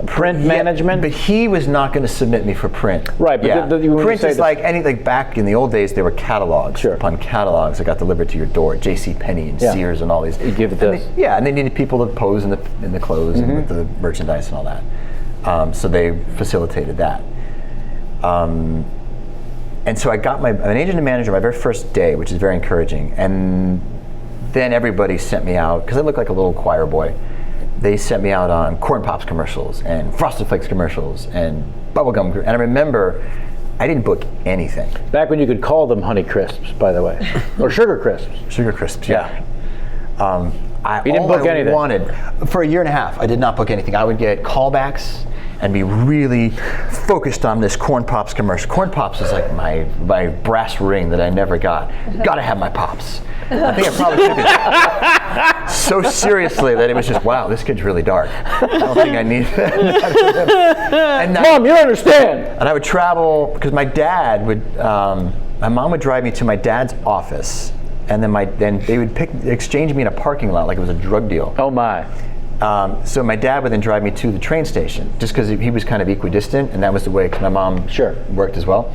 Print management? But he was not going to submit me for print. Right, but print is like back in the old days, there were catalogs. Sure. Upon catalogs that got delivered to your door, JCPenney and Sears and all these. You give it this. And they needed people to pose in the clothes and with the merchandise and all that. So they facilitated that. And so I got an agent and manager my very first day, which is very encouraging. And then everybody sent me out, because I looked like a little choir boy. They sent me out on Corn Pops commercials and Frosted Flakes commercials and bubblegum. And I remember I didn't book anything. Back when you could call them Honey Crisps, by the way. Or Sugar Crisps. Sugar Crisps, yeah. You didn't book anything? Wanted, for a year and a half, I did not book anything. I would get callbacks and be really focused on this Corn Pops commercial. Corn Pops is like my brass ring that I never got. Gotta have my Pops. I think I probably took it so seriously that it was just, wow, this kid's really dark. I don't think I need that. Mom, you don't understand. And I would travel, because my mom would drive me to my dad's office, and then they would exchange me in a parking lot like it was a drug deal. Oh my. So my dad would then drive me to the train station, just because he was kind of equidistant, and that was the way my mom worked as well.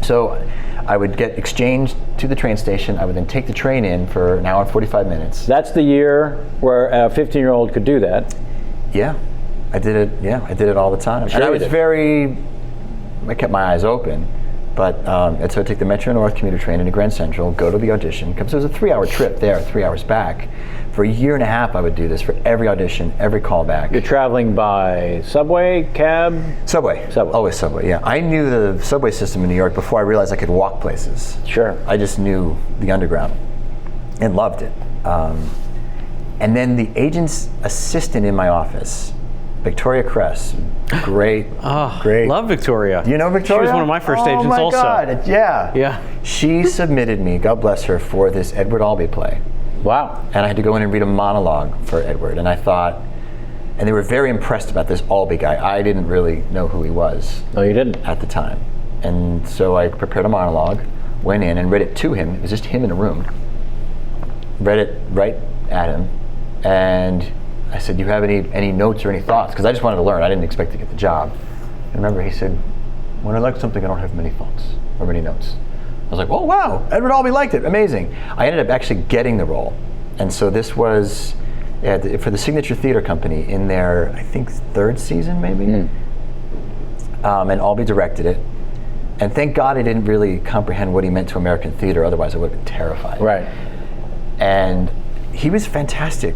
So I would get exchanged to the train station. I would then take the train in for an hour and 45 minutes. That's the year where a 15-year-old could do that. Yeah, I did it. Yeah, I did it all the time. Sure, and I kept my eyes open. But and so I'd take the Metro North commuter train into Grand Central, go to the audition. Because it was a 3-hour trip there, 3 hours back. For a year and a half, I would do this for every audition, every callback. You're traveling by subway, cab? Subway. Subway. Always subway, yeah. I knew the subway system in New York before I realized I could walk places. Sure. I just knew the underground and loved it. And then the agent's assistant in my office, Victoria Kress, great. Love Victoria. Do you know Victoria? She was one of my first agents also. Oh my God, yeah. Yeah. She submitted me, God bless her, for this Edward Albee play. Wow. And I had to go in and read a monologue for Edward. And I thought, and they were very impressed about this Albee guy. I didn't really know who he was. No, you didn't. At the time. And so I prepared a monologue, went in and read it to him. It was just him in a room. Read it right at him. And I said, do you have any notes or any thoughts? Because I just wanted to learn. I didn't expect to get the job. And remember, he said, when I like something, I don't have many thoughts or many notes. I was like, oh, wow, Edward Albee liked it. Amazing. I ended up actually getting the role. And so this was for the Signature Theater Company in their, I think, 3rd season, maybe. And Albee directed it. And thank God I didn't really comprehend what he meant to American theater. Otherwise, I would have been terrified. Right. And he was fantastic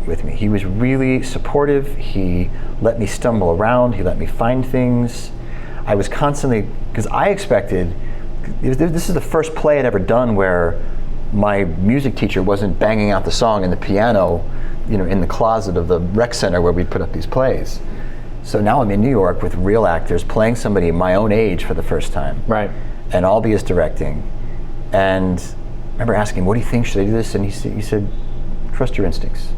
with me. He was really supportive. He let me stumble around. He let me find things. I was constantly, because I expected, this is the first play I'd ever done where my music teacher wasn't banging out the song in the piano, in the closet of the rec center where we'd put up these plays. So now I'm in New York with real actors playing somebody my own age for the first time. Right. And Albee is directing. And I remember asking him, what do you think? Should I do this? And he said, trust your instincts,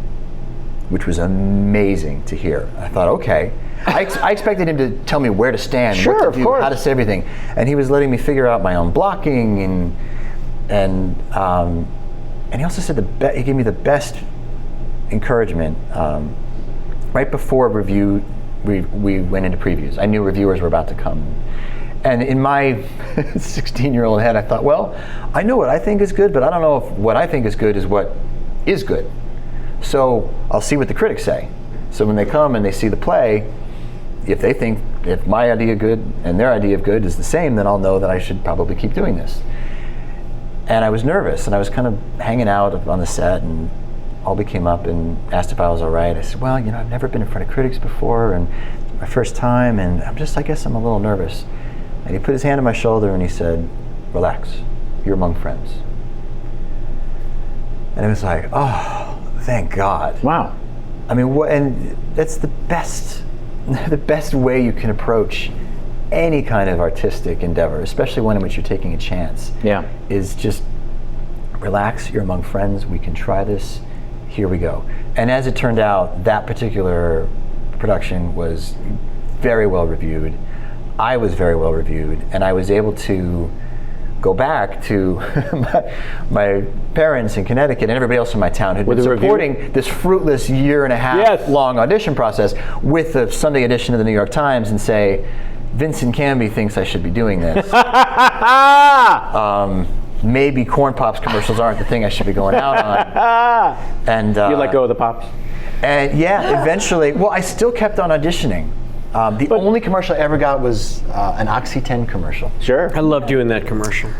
which was amazing to hear. I thought, okay. I expected him to tell me where to stand, what to do, how to say everything. And he was letting me figure out my own blocking. And he also said he gave me the best encouragement. Right before review, we went into previews. I knew reviewers were about to come. And in my 16-year-old head, I thought, well, I know what I think is good, but I don't know if what I think is good is what is good. So I'll see what the critics say. So when they come and they see the play, if my idea of good and their idea of good is the same, then I'll know that I should probably keep doing this. And I was nervous, and I was kind of hanging out on the set, and Albee came up and asked if I was all right. I said, well, I've never been in front of critics before, and my first time, and I guess I'm a little nervous. And he put his hand on my shoulder and he said, relax, you're among friends. And it was like, oh, thank God. Wow. I mean, and that's the best way you can approach any kind of artistic endeavor, especially one in which you're taking a chance. Yeah. Is just relax, you're among friends, we can try this, here we go. And as it turned out, that particular production was very well reviewed. I was very well reviewed, and I was able to go back to my parents in Connecticut and everybody else in my town who'd been supporting this fruitless year and a half long audition process with the Sunday edition of the New York Times and say, Vincent Canby thinks I should be doing this. Maybe Corn Pops commercials aren't the thing I should be going out on. And you let go of the Pops? And eventually, well, I still kept on auditioning. The only commercial I ever got was an Oxy-10 commercial. Sure. I loved you in that commercial.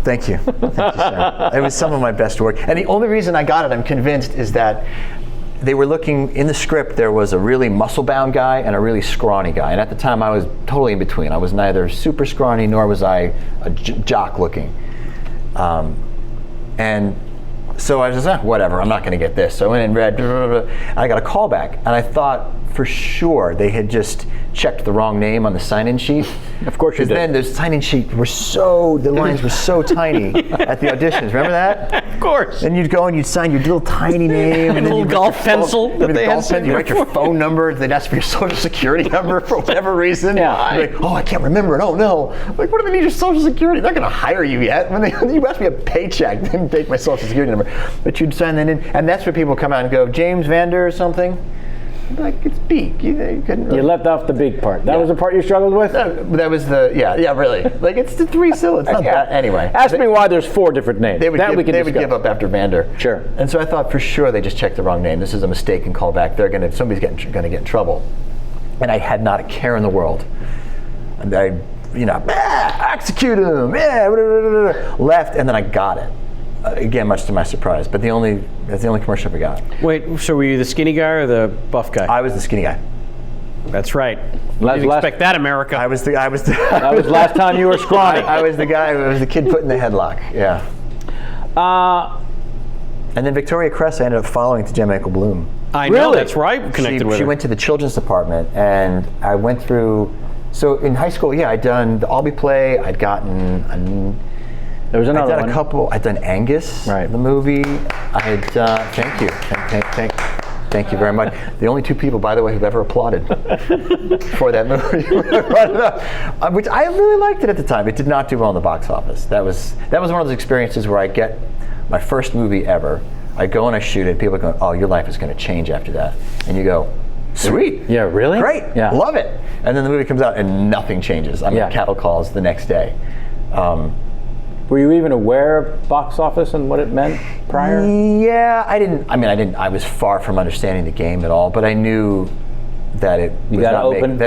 Thank you. Thank you, sir. It was some of my best work. And the only reason I got it, I'm convinced, is that they were looking, in the script, there was a really muscle-bound guy and a really scrawny guy. And at the time, I was totally in between. I was neither super scrawny, nor was I a jock-looking. And so I was just, whatever, I'm not going to get this. So I went and read, and I got a call back. And I thought, for sure, they had just checked the wrong name on the sign-in sheet. Of course you did. Because then the sign-in sheet the lines were so tiny at the auditions. Remember that? Of course. And you'd go and you'd sign your little tiny name. And a little golf pencil that they had. You write your phone number. They'd ask for your social security number for whatever reason. Yeah. You're like, oh, I can't remember it. Oh, no. Like, what do they need your social security? They're not going to hire you yet. When you ask me a paycheck, they didn't take my social security number. But you'd sign that in. And that's where people come out and go, James Van Der something? like it's Beek. You couldn't really. You left off the Beek part. That was the part you struggled with? That was really. Like it's the 3 syllables. It's not that. Anyway. Ask me why there's 4 different names. They would give up after Vander. Sure. And so I thought for sure they just checked the wrong name. This is a mistaken callback. Somebody's going to get in trouble. And I had not a care in the world. And I, execute him, left, and then I got it. Again, much to my surprise. But that's the only commercial I ever got. Wait, so were you the skinny guy or the buff guy? I was the skinny guy. That's right. Didn't expect that, America. That was last time you were scrawny. I was the guy. I was the kid put in the headlock. Yeah. And then Victoria Kress I ended up following to J. Bloom. I know, that's right. Connected with her. She went to the children's department, and I went through. So in high school, I'd done the Albee play. I'd gotten. There was another I'd done one. a couple. I'd done Angus, right. The movie. I had done. Thank you. Thank you very much. The only 2 people, by the way, who've ever applauded for that movie, which I really liked it at the time. It did not do well in the box office. That was one of those experiences where I get my first movie ever. I go and I shoot it. People are going, "Oh, your life is going to change after that," and you go, "Sweet, yeah, really, great, yeah, love it." And then the movie comes out and nothing changes. I'm in cattle calls the next day. Were you even aware of box office and what it meant prior? Yeah, I didn't. I was far from understanding the game at all, but I knew that it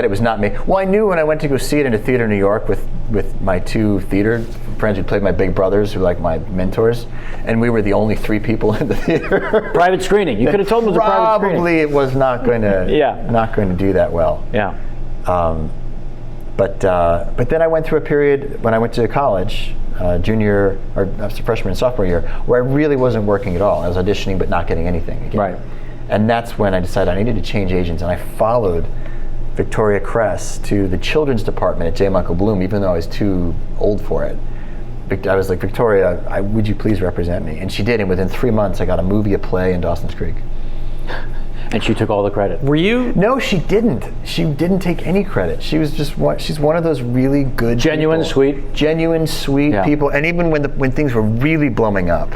was not me. Well, I knew when I went to go see it in a theater in New York with my 2 theater friends who played my big brothers, who were like my mentors, and we were the only 3 people in the theater. Private screening. You could have told them it was a private screening. Probably it was not going to not going to do that well. Yeah. But then I went through a period when I went to college, junior or freshman and sophomore year, where I really wasn't working at all. I was auditioning but not getting anything again. Right. And that's when I decided I needed to change agents, and I followed Victoria Kress to the children's department at J. Bloom, even though I was too old for it. I was like, "Victoria, would you please represent me?" And she did, and within 3 months I got a movie, a play, in Dawson's Creek. And she took all the credit. Were you? No, she didn't. She didn't take any credit. She was just she's one of those really good genuine, sweet people. And even when things were really blowing up,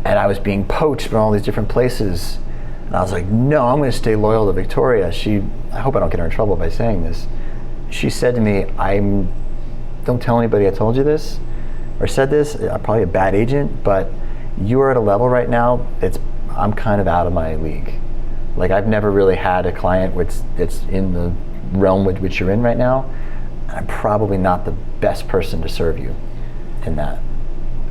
and I was being poached from all these different places, and I was like, "No, I'm going to stay loyal to Victoria." I hope I don't get her in trouble by saying this. She said to me, "Don't tell anybody I told you this, or said this. I'm probably a bad agent, but you are at a level right now I'm kind of out of my league. Like, I've never really had a client that's in the realm which you're in right now. I'm probably not the best person to serve you in that."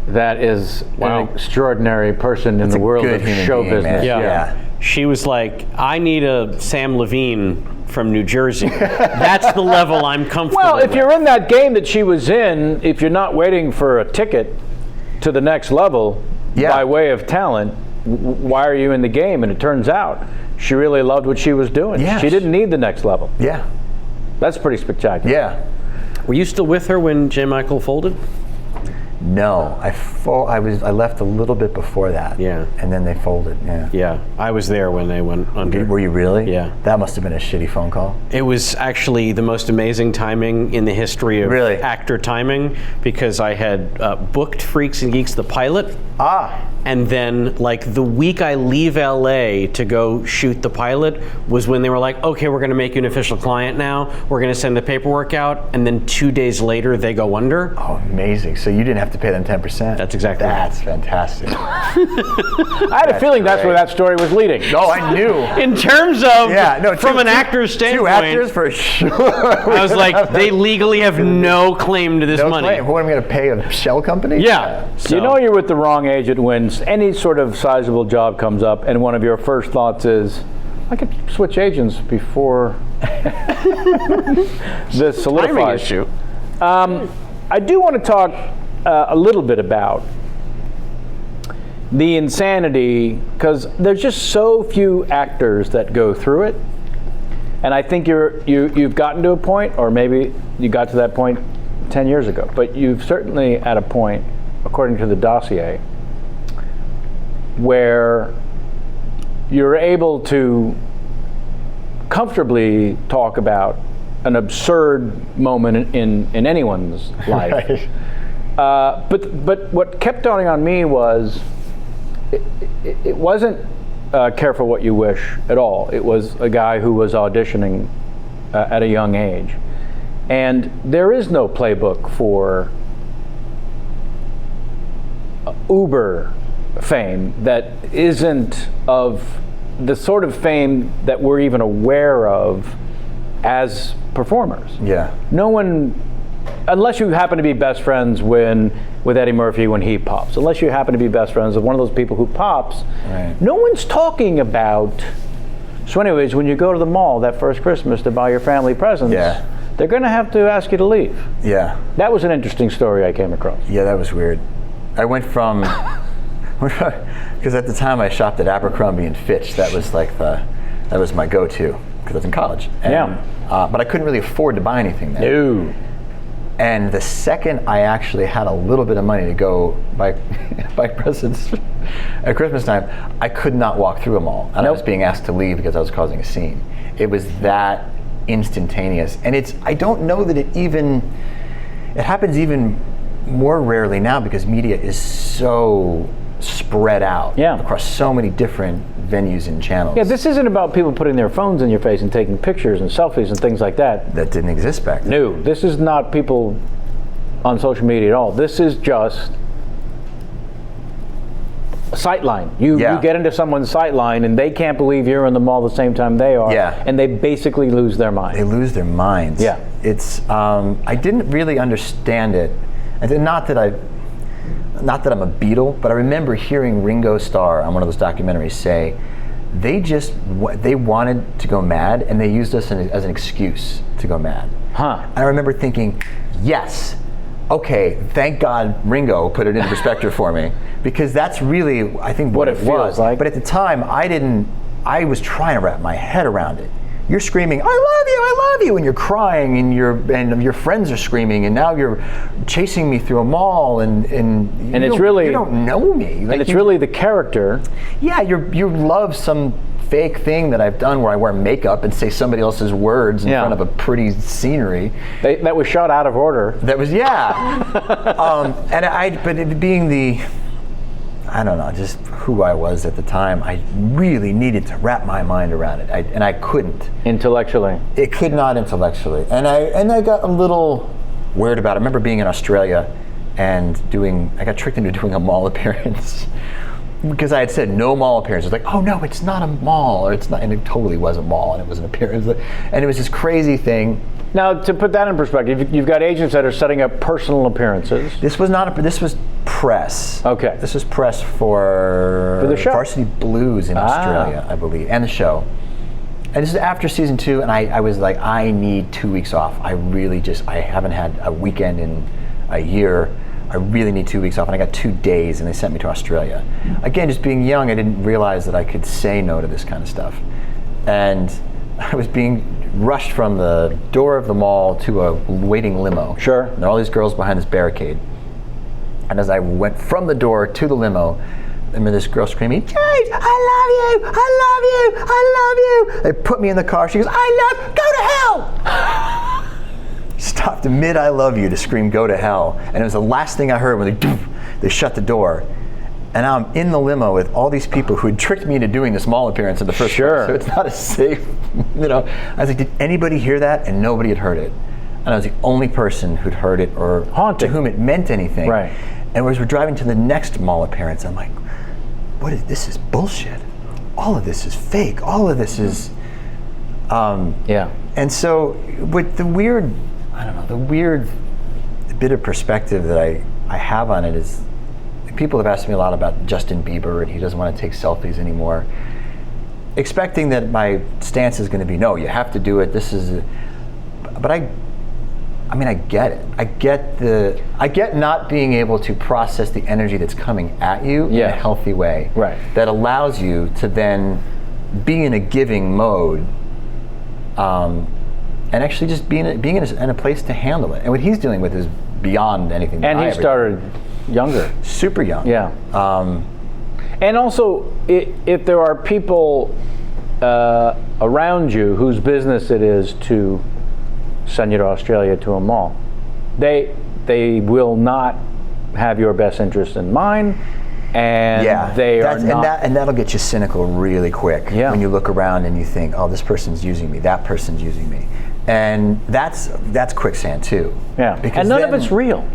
That is an extraordinary person in the world of show business. Yeah. She was like, "I need a Sam Levine from New Jersey. That's the level I'm comfortable with." Well, if you're in that game that she was in, if you're not waiting for a ticket to the next level by way of talent, why are you in the game? And it turns out she really loved what she was doing. Yeah. She didn't need the next level. Yeah. That's pretty spectacular. Yeah. Were you still with her when J. Michael folded? No, I left a little bit before that. Yeah. And then they folded. Yeah. Yeah, I was there when they went under. Were you really? Yeah. That must have been a shitty phone call. It was actually the most amazing timing in the history of actor timing, because I had booked Freaks and Geeks the pilot. And then, like, the week I leave LA to go shoot the pilot was when they were like, "Okay, we're going to make you an official client now. We're going to send the paperwork out." And then 2 days later, they go under. Oh, amazing. So you didn't have to pay them 10%? That's exactly right. That's fantastic. I had a feeling that's where that story was leading. No, I knew. In terms of, from an actor's standpoint. 2 actors for sure. I was like, they legally have no claim to this money. Claim. What am I going to pay a shell company? Yeah. So. You know you're with the wrong agent when any sort of sizable job comes up and one of your first thoughts is, I could switch agents before this solidifies. Issue. I do want to talk a little bit about the insanity, because there's just so few actors that go through it, and I think you've gotten to a point, or maybe you got to that point 10 years ago, but you've certainly at a point, according to the dossier, where you're able to comfortably talk about an absurd moment in anyone's life. Right. But what kept dawning on me was it wasn't Careful What You Wish at all. It was a guy who was auditioning at a young age. And there is no playbook for Uber fame that isn't of the sort of fame that we're even aware of as performers. Yeah. No one, unless you happen to be best friends with Eddie Murphy when he pops, unless you happen to be best friends with one of those people who pops, right. No one's talking about. So anyways, when you go to the mall that first Christmas to buy your family presents, yeah. They're going to have to ask you to leave. Yeah. That was an interesting story I came across. Yeah, that was weird. I went from, because at the time I shopped at Abercrombie and Fitch. That was like that was my go-to because I was in college. And, yeah. But I couldn't really afford to buy anything then. No. And the second I actually had a little bit of money to go buy presents at Christmas time, I could not walk through a mall. And I was being asked to leave because I was causing a scene. It was that instantaneous. And I don't know that it happens even more rarely now because media is so spread out across so many different venues and channels. Yeah, this isn't about people putting their phones in your face and taking pictures and selfies and things like that. That didn't exist back then. No, this is not people on social media at all. This is just a sightline. You get into someone's sightline and they can't believe you're in the mall the same time they are. Yeah. And they basically lose their mind. They lose their minds. Yeah. It's I didn't really understand it. And not that I'm a Beatle, but I remember hearing Ringo Starr on one of those documentaries say they wanted to go mad and they used us as an excuse to go mad. Huh. I remember thinking, yes, okay, thank God Ringo put it in perspective for me, because that's really, I think, what it was. Like. But at the time, I was trying to wrap my head around it. You're screaming, I love you, and you're crying, and your friends are screaming, and now you're chasing me through a mall, and it's really, you don't know me. Like, and it's really the character. Yeah, you love some fake thing that I've done where I wear makeup and say somebody else's words in front of a pretty scenery. That was shot out of order. That was, but it being I don't know, just who I was at the time, I really needed to wrap my mind around it, and I couldn't. Intellectually. It could not intellectually. And I got a little weird about it. I remember being in Australia and I got tricked into doing a mall appearance because I had said no mall appearance. It was like, oh no, it's not a mall, or it's not, and it totally was a mall, and it was an appearance. And it was this crazy thing. Now, to put that in perspective, you've got agents that are setting up personal appearances. This was press. Okay. This was press for the show. Varsity Blues in Australia, I believe, and the show. And this is after season 2, and I was like, I need 2 weeks off. I haven't had a weekend in a year. I really need 2 weeks off, and I got 2 days, and they sent me to Australia. Again, just being young, I didn't realize that I could say no to this kind of stuff. And I was being rushed from the door of the mall to a waiting limo. Sure. And there are all these girls behind this barricade. And as I went from the door to the limo, I remember this girl screaming, James, I love you, I love you, I love you. They put me in the car. She goes, go to hell. Stopped mid I love you to scream, go to hell. And it was the last thing I heard when they shut the door. And now I'm in the limo with all these people who had tricked me into doing this mall appearance in the first place. So it's not as safe, I was like, did anybody hear that? And nobody had heard it. And I was the only person who'd heard it or to whom it meant anything. Right. And as we're driving to the next mall appearance, I'm like, this is bullshit. All of this is fake. All of this is, And so with the weird bit of perspective that I have on it is, people have asked me a lot about Justin Bieber, and he doesn't want to take selfies anymore, expecting that my stance is going to be, no, you have to do it. But I get it. I get not being able to process the energy that's coming at you in a healthy way. Right. That allows you to then be in a giving mode, and actually just being in a place to handle it. And what he's dealing with is beyond anything that And he started younger. Super young. Yeah. And also, if there are people around you whose business it is to send you to Australia to a mall, they will not have your best interest in mind. and they are not. And that'll get you cynical really quick when you look around and you think, oh, this person's using me, that person's using me. And that's quicksand too. Yeah, and none of it's real.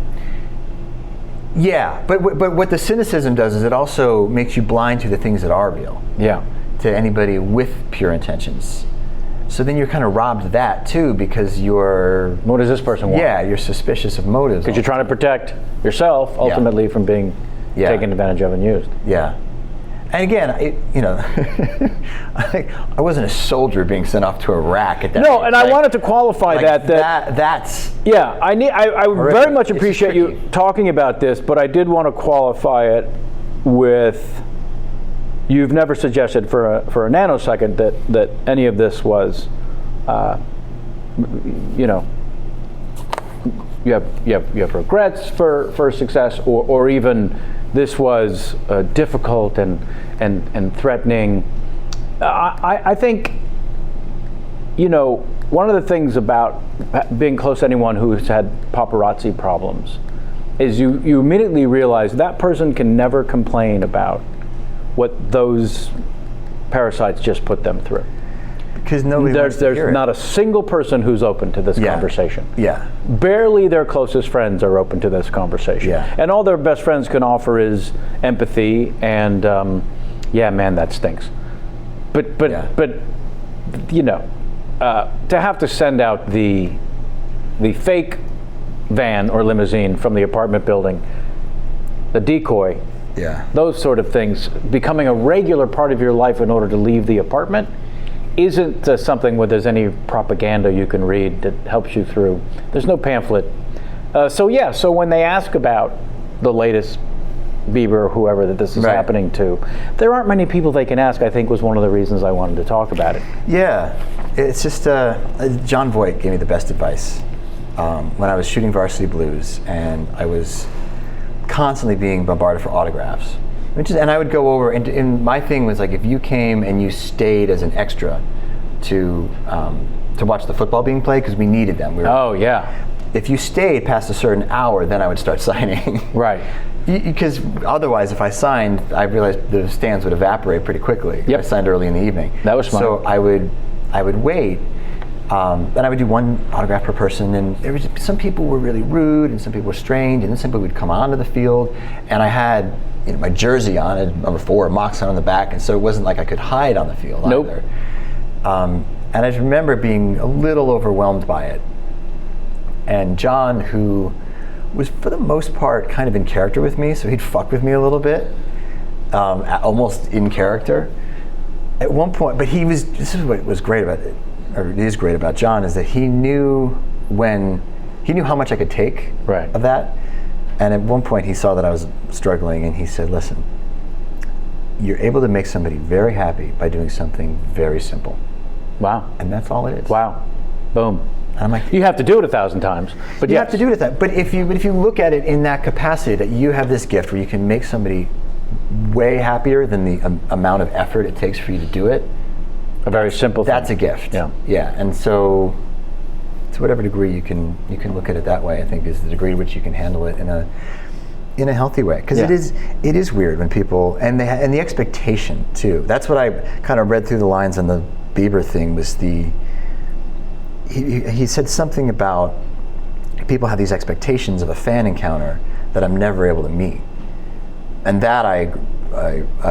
Yeah, but what the cynicism does is it also makes you blind to the things that are real. Yeah. To anybody with pure intentions. So then you're kind of robbed of that too, because you're... What does this person want? Yeah, you're suspicious of motives. Because you're trying to protect yourself, ultimately, from being taken advantage of and used. Yeah. And again, I wasn't a soldier being sent off to Iraq at that No, and I wanted to qualify that's... Yeah, I very much appreciate you talking about this, but I did want to qualify it with... You've never suggested for a nanosecond that any of this was, you have regrets for success, or even this was difficult and threatening. I think, one of the things about being close to anyone who's had paparazzi problems is you immediately realize that person can never complain about what those parasites just put them through. Because nobody there's not a single person who's open to this conversation. Yeah. Barely their closest friends are open to this conversation. Yeah. And all their best friends can offer is empathy and, man, that stinks. But to have to send out the fake van or limousine from the apartment building, the decoy, those sort of things, becoming a regular part of your life in order to leave the apartment isn't something where there's any propaganda you can read that helps you through. There's no pamphlet. So when they ask about the latest Bieber or whoever that this is happening to, there aren't many people they can ask, I think was one of the reasons I wanted to talk about it. Yeah, it's just, John Voight gave me the best advice when I was shooting Varsity Blues, and I was constantly being bombarded for autographs. And I would go over, and my thing was like, if you came and you stayed as an extra to watch the football being played, because we needed them. If you stayed past a certain hour, then I would start signing. Right. Because otherwise, if I signed, I realized the stands would evaporate pretty quickly. Yep. I signed early in the evening. That was smart. So I would wait. Then I would do one autograph per person, and there was some people were really rude, and some people were strange, and then some people would come onto the field, and I had my jersey on, and number 4, Moxon on the back, and so it wasn't like I could hide on the field either. And I just remember being a little overwhelmed by it. And John, who was for the most part kind of in character with me, so he'd fuck with me a little bit, almost in character. At one point, but this is what was great about it. Or it is great about John, is that he knew how much I could take of that. And at one point he saw that I was struggling, and he said, listen, you're able to make somebody very happy by doing something very simple. Wow. And that's all it is. Wow. Boom. And I'm like, you have to do it 1,000 times, but you have to do it that. But if you look at it in that capacity, that you have this gift where you can make somebody way happier than the amount of effort it takes for you to do it, a very simple thing. That's a gift. Yeah. Yeah. And so, to whatever degree you can look at it that way, I think is the degree to which you can handle it in a healthy way. Because it is weird when people and the expectation too. That's what I kind of read through the lines on the Bieber thing was he said something about people have these expectations of a fan encounter that I'm never able to meet, and that I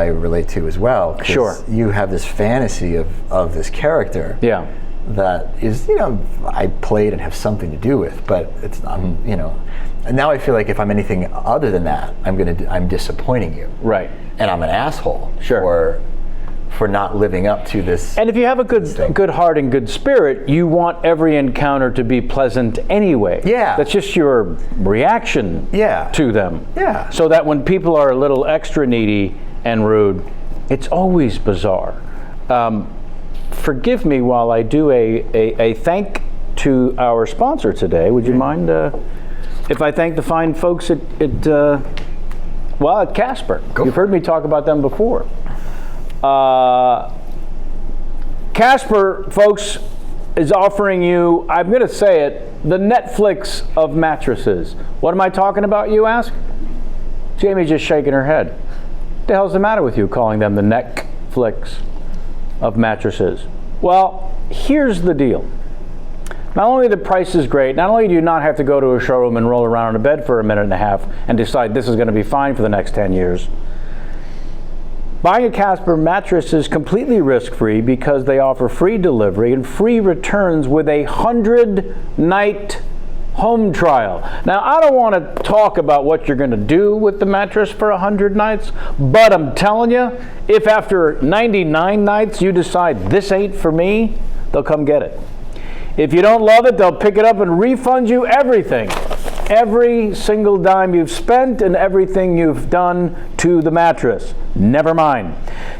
relate to as well. Sure. You have this fantasy of this character. Yeah. That is, I played and have something to do with, but it's, and now I feel like if I'm anything other than that, I'm disappointing you. Right. And I'm an asshole. Sure. For not living up to this. And if you have a good heart and good spirit, you want every encounter to be pleasant anyway. Yeah. That's just your reaction to them. Yeah. So that when people are a little extra needy and rude, it's always bizarre. Forgive me while I do a thank to our sponsor today. Would you mind if I thank the fine folks at Casper? You've heard me talk about them before. Casper, folks, is offering you, I'm going to say it, the Netflix of mattresses. What am I talking about, you ask? Jamie's just shaking her head. the hell's the matter with you calling them the Netflix of mattresses? Well, here's the deal. Not only the price is great, not only do you not have to go to a showroom and roll around in a bed for a minute and a half and decide this is going to be fine for the next 10 years, buying a Casper mattress is completely risk-free because they offer free delivery and free returns with a 100-night home trial. Now, I don't want to talk about what you're going to do with the mattress for 100 nights, but I'm telling you, if after 99 nights you decide this ain't for me, they'll come get it. If you don't love it, they'll pick it up and refund you everything. Every single dime you've spent and everything you've done to the mattress. Never mind.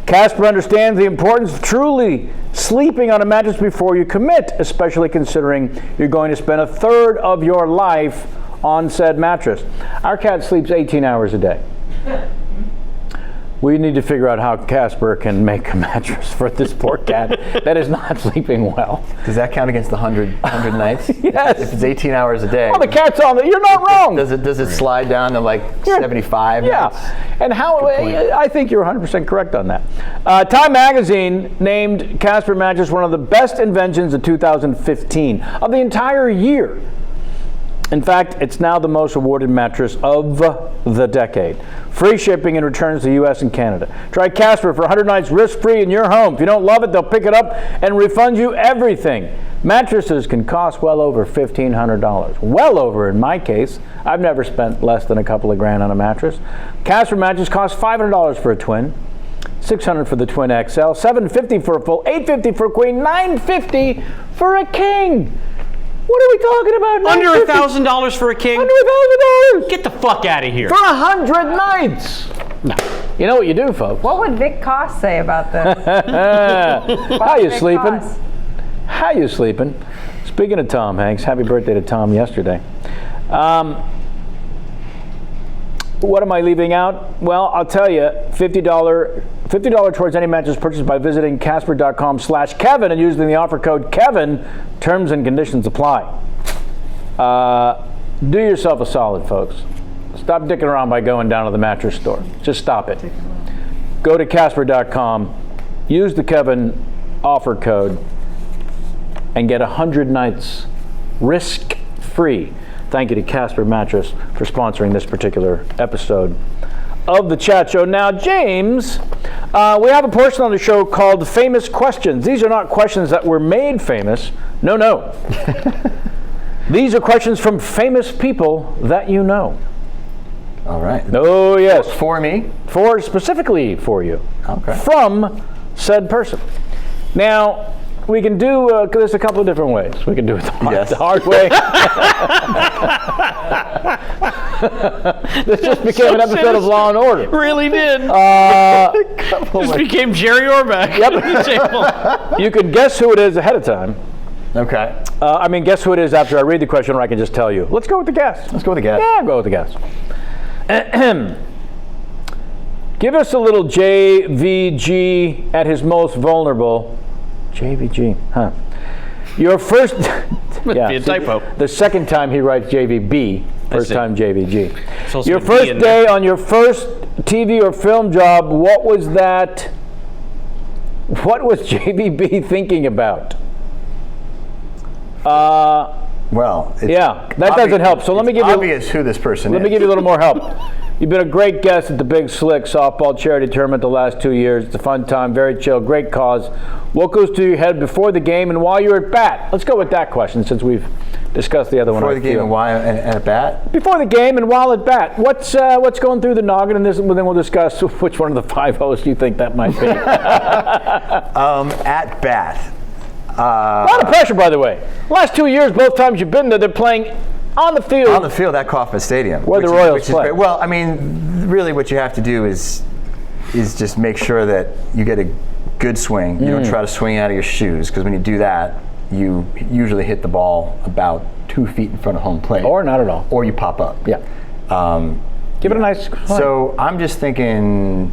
Casper understands the importance of truly sleeping on a mattress before you commit, especially considering you're going to spend a third of your life on said mattress. Our cat sleeps 18 hours a day. We need to figure out how Casper can make a mattress for this poor cat that is not sleeping well. Does that count against the 100 nights? Yes. If it's 18 hours a day. Well, the cat's on it. You're not wrong. Does it slide down to like 75 Yeah. nights? And how? I think you're 100% correct on that. Time Magazine named Casper mattress one of the best inventions of 2015 of the entire year. In fact, it's now the most awarded mattress of the decade. Free shipping and returns to the U.S. and Canada. Try Casper for 100 nights risk-free in your home. If you don't love it, they'll pick it up and refund you everything. Mattresses can cost well over $1,500. Well over in my case. I've never spent less than a couple of grand on a mattress. Casper mattress costs $500 for a twin, $600 for the twin XL, $750 for a full, $850 for a queen, $950 for a king. What are we talking about? Under $1,000 for a king? Under $1,000! Get the fuck out of here. For 100 nights! No. You know what you do, folks? What would Vic Koss say about this? How you Vic sleeping? Koss. How you sleeping? Speaking of Tom Hanks, happy birthday to Tom yesterday. What am I leaving out? Well, I'll tell you, $50 towards any mattress purchased by visiting Casper.com/Kevin and using the offer code Kevin. Terms and conditions apply. Do yourself a solid, folks. Stop dicking around by going down to the mattress store. Just stop it. Go to Casper.com, use the Kevin offer code, and get 100 nights risk-free. Thank you to Casper Mattress for sponsoring this particular episode of the Chat Show. Now, James, we have a portion on the show called Famous Questions. These are not questions that were made famous. No. These are questions from famous people that you know. All right. Oh, yes. For me? Specifically for you. Okay. From said person. Now, we can do, there's a couple of different ways. We can do it the hard way. This just became an episode of Law and Order. It really did. Just became Jerry Orbach. Yep. You can guess who it is ahead of time. Okay. Guess who it is after I read the question, or I can just tell you. Let's go with the guess. Let's go with the guess. Yeah, go with the guess. Give us a little JVG at his most vulnerable. JVG, huh? Your first, be a typo. The second time he writes JVB, first time JVG. Your a first D in day there. on your first TV or film job, what was that? What was JVB thinking about? Well, that doesn't help. So let me give you obvious who this person is. Let me give you a little more help. You've been a great guest at the Big Slick softball charity tournament the last 2 years. It's a fun time, very chill, great cause. What goes through your head before the game and while you're at bat? Let's go with that question since we've discussed the other one. Before the game and while at bat? Before the game and while at bat. What's going through the noggin? And then we'll discuss which one of the 5 hosts you think that might be. At bat. A lot of pressure, by the way. Last 2 years, both times you've been there, they're playing on the field. On the field at Kauffman Stadium. Where the Royals play. Well, really what you have to do is just make sure that you get a good swing. You don't try to swing out of your shoes, because when you do that, you usually hit the ball about 2 feet in front of home plate. Or not at all. Or you pop up. Yeah. Give it a nice swing. So I'm just thinking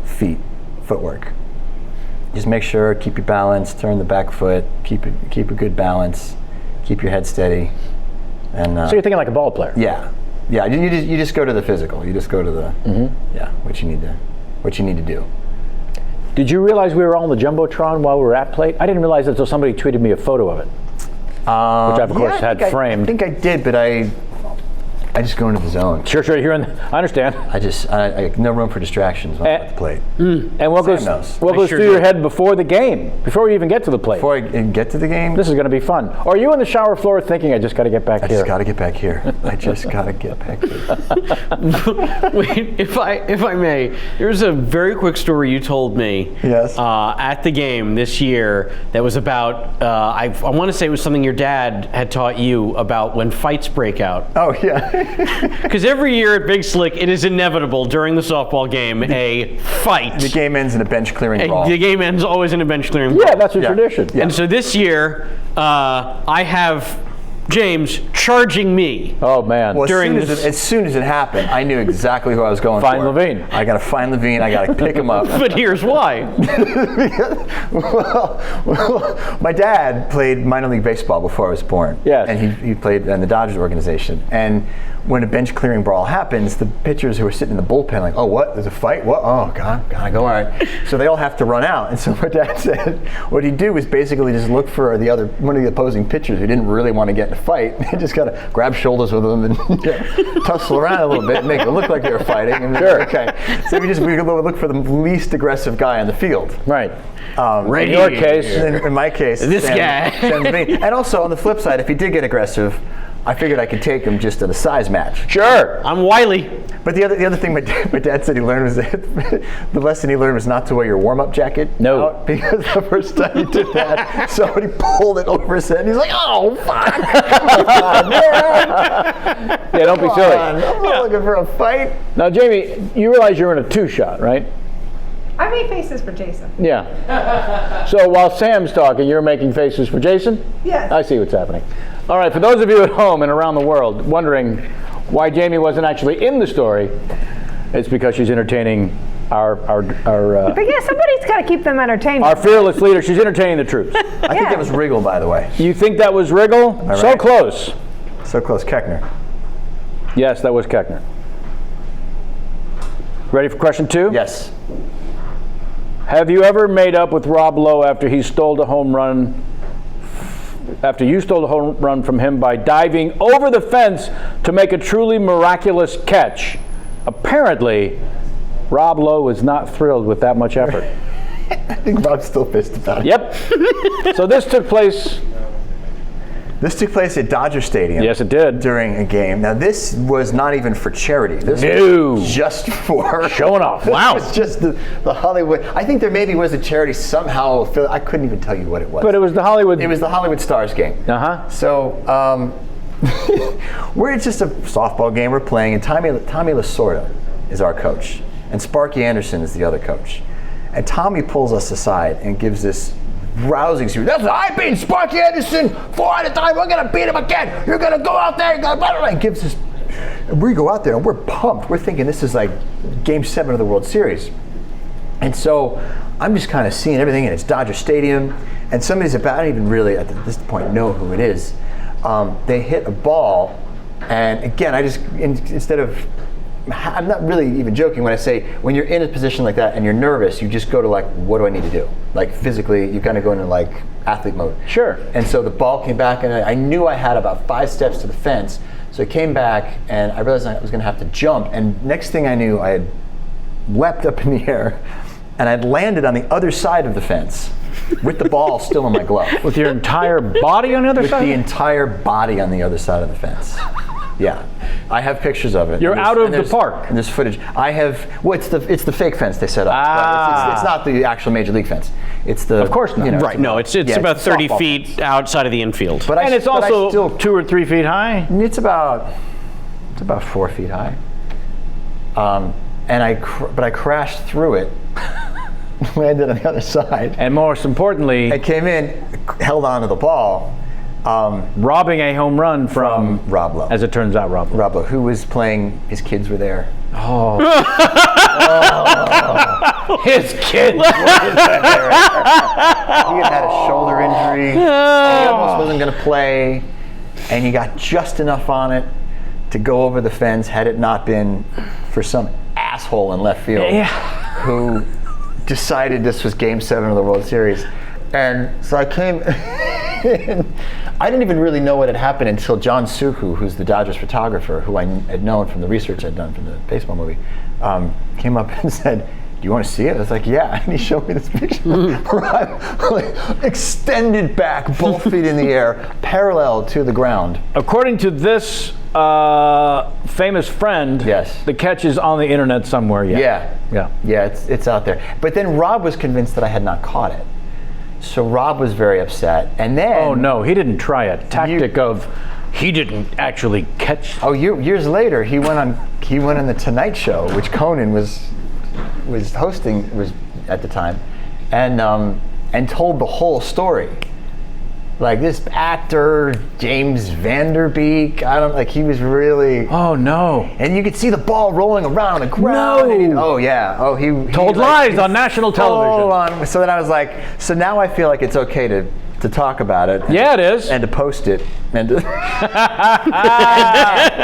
footwork. Just make sure, keep your balance, turn the back foot, keep a good balance, keep your head steady. And so you're thinking like a ball player. Yeah. You just go to the physical. You just go to the what you need to what you need to do. Did you realize we were all on the Jumbotron while we were at plate? I didn't realize that until somebody tweeted me a photo of it, which I, of course, had framed. I think I did, but I just go into the zone. Sure, here I understand. I no room for distractions when I'm at the plate. And what goes through your head before the game, before we even get to the plate? Before I get to the game? This is going to be fun. Or are you on the shower floor thinking, I just got to get back here? I just got to get back here. I just got to get back here. Wait, if I may, there's a very quick story you told me at the game this year that was about, I want to say it was something your dad had taught you about when fights break out. Oh, yeah. Because every year at Big Slick, it is inevitable during the softball game, a fight. The game ends in a bench clearing brawl. The game ends always in a bench clearing brawl. Yeah, that's a tradition. Yeah. And so this year, I have James charging me. Oh, man. Well, as soon as it happened, I knew exactly who I was going find for. Levine. I got to find Levine. I got to pick him up. But here's why. well, my dad played minor league baseball before I was born. Yes. And he played in the Dodgers organization. And when a bench clearing brawl happens, the pitchers who are sitting in the bullpen like, oh, what? There's a fight? What? Oh, God, gotta go. All right. So they all have to run out. And so my dad said what he'd do is basically just look for one of the opposing pitchers who didn't really want to get in a fight. They just gotta grab shoulders with them and tussle around a little bit and make it look like they were fighting. And sure. Okay. So we look for the least aggressive guy on the field. Right. In your case. In my case. This guy. Sends me. And also on the flip side, if he did get aggressive, I figured I could take him just at a size match. Sure. I'm wily. But the other thing my dad said he learned was that the lesson he learned was not to wear your warm-up jacket out, because the first time he did that, somebody pulled it over his head and he's like, oh, fuck. Come on, man. Yeah, don't be silly. I'm not looking for a fight. Now, Jamie, you realize you're in a two-shot, right? I made faces for Jason. Yeah. So while Sam's talking, you're making faces for Jason? Yes. I see what's happening. All right, for those of you at home and around the world wondering why Jamie wasn't actually in the story, it's because she's entertaining our but yeah, somebody's got to keep them entertained. Our fearless leader. She's entertaining the troops. I think that was Riggle, by the way. You think that was Riggle? Right. So close. So close. Keckner. Yes, that was Keckner. Ready for question 2? Yes. Have you ever made up with Rob Lowe after he stole a home run? After you stole a home run from him by diving over the fence to make a truly miraculous catch? Apparently, Rob Lowe was not thrilled with that much effort. I think Rob's still pissed about it. Yep. So this took place. This took place at Dodger Stadium. Yes, it did. During a game. Now, this was not even for charity. This was just for showing off. Wow. It was just the Hollywood. I think there maybe was a charity somehow. I couldn't even tell you what it was. But it was the Hollywood. It was the Hollywood Stars game. Uh-huh. So it's just a softball game we're playing, and Tommy Lasorda is our coach, and Sparky Anderson is the other coach. And Tommy pulls us aside and gives this rousing series. That's I beat Sparky Anderson 4 at a time. We're gonna beat him again. You're gonna go out there. And gives us. And we go out there and we're pumped. We're thinking this is like Game 7 of the World Series. And so I'm just kind of seeing everything, and it's Dodger Stadium, and somebody's about. I don't even really at this point know who it is. They hit a ball, and again, I just instead of. I'm not really even joking when I say when you're in a position like that and you're nervous, you just go to like, what do I need to do? Like physically, you kind of go into like athlete mode. Sure. And so the ball came back, and I knew I had about 5 steps to the fence. So it came back, and I realized I was going to have to jump. And next thing I knew, I had leapt up in the air, and I'd landed on the other side of the fence with the ball still in my glove. With your entire body on the other side? With the entire body on the other side of the fence. Yeah, I have pictures of it. You're out of the park. And there's footage. I have. Well, it's the fake fence they set up. Right? It's not the actual major league fence. It's the. Of course not. You know, Right. No, it's about 30 feet fence. outside of the infield. But and it's also 2 or 3 feet high. It's about 4 feet high. And I crashed through it. Landed on the other side. And most importantly, I came in, held on to the ball. Robbing a home run from Rob Lowe. As it turns out, Rob Lowe, who was playing, his kids were there. Oh. His kids were there. He had a shoulder injury. He almost wasn't going to play. And he got just enough on it to go over the fence had it not been for some asshole in left field. Yeah. who decided this was Game 7 of the World Series. And so I came in. I didn't even really know what had happened until John Suhu, who's the Dodgers photographer, who I had known from the research I'd done from the baseball movie, came up and said, "Do you want to see it?" I was like, "Yeah." And he showed me this picture where I'm like, extended back, both feet in the air, parallel to the ground. According to this famous friend, yes, the catch is on the internet somewhere. Yeah, it's out there. But then Rob was convinced that I had not caught it. So Rob was very upset, and then oh no, he didn't try a tactic of he didn't actually catch. Oh, years later, he went on the Tonight Show, which Conan was hosting at the time, and told the whole story. Like this actor James Van Der Beek, he was really. Oh no! And you could see the ball rolling around the ground. No. He told lies on national television. So then I was like, so now I feel like it's okay to talk about it. Yeah, it is. And to post it, and to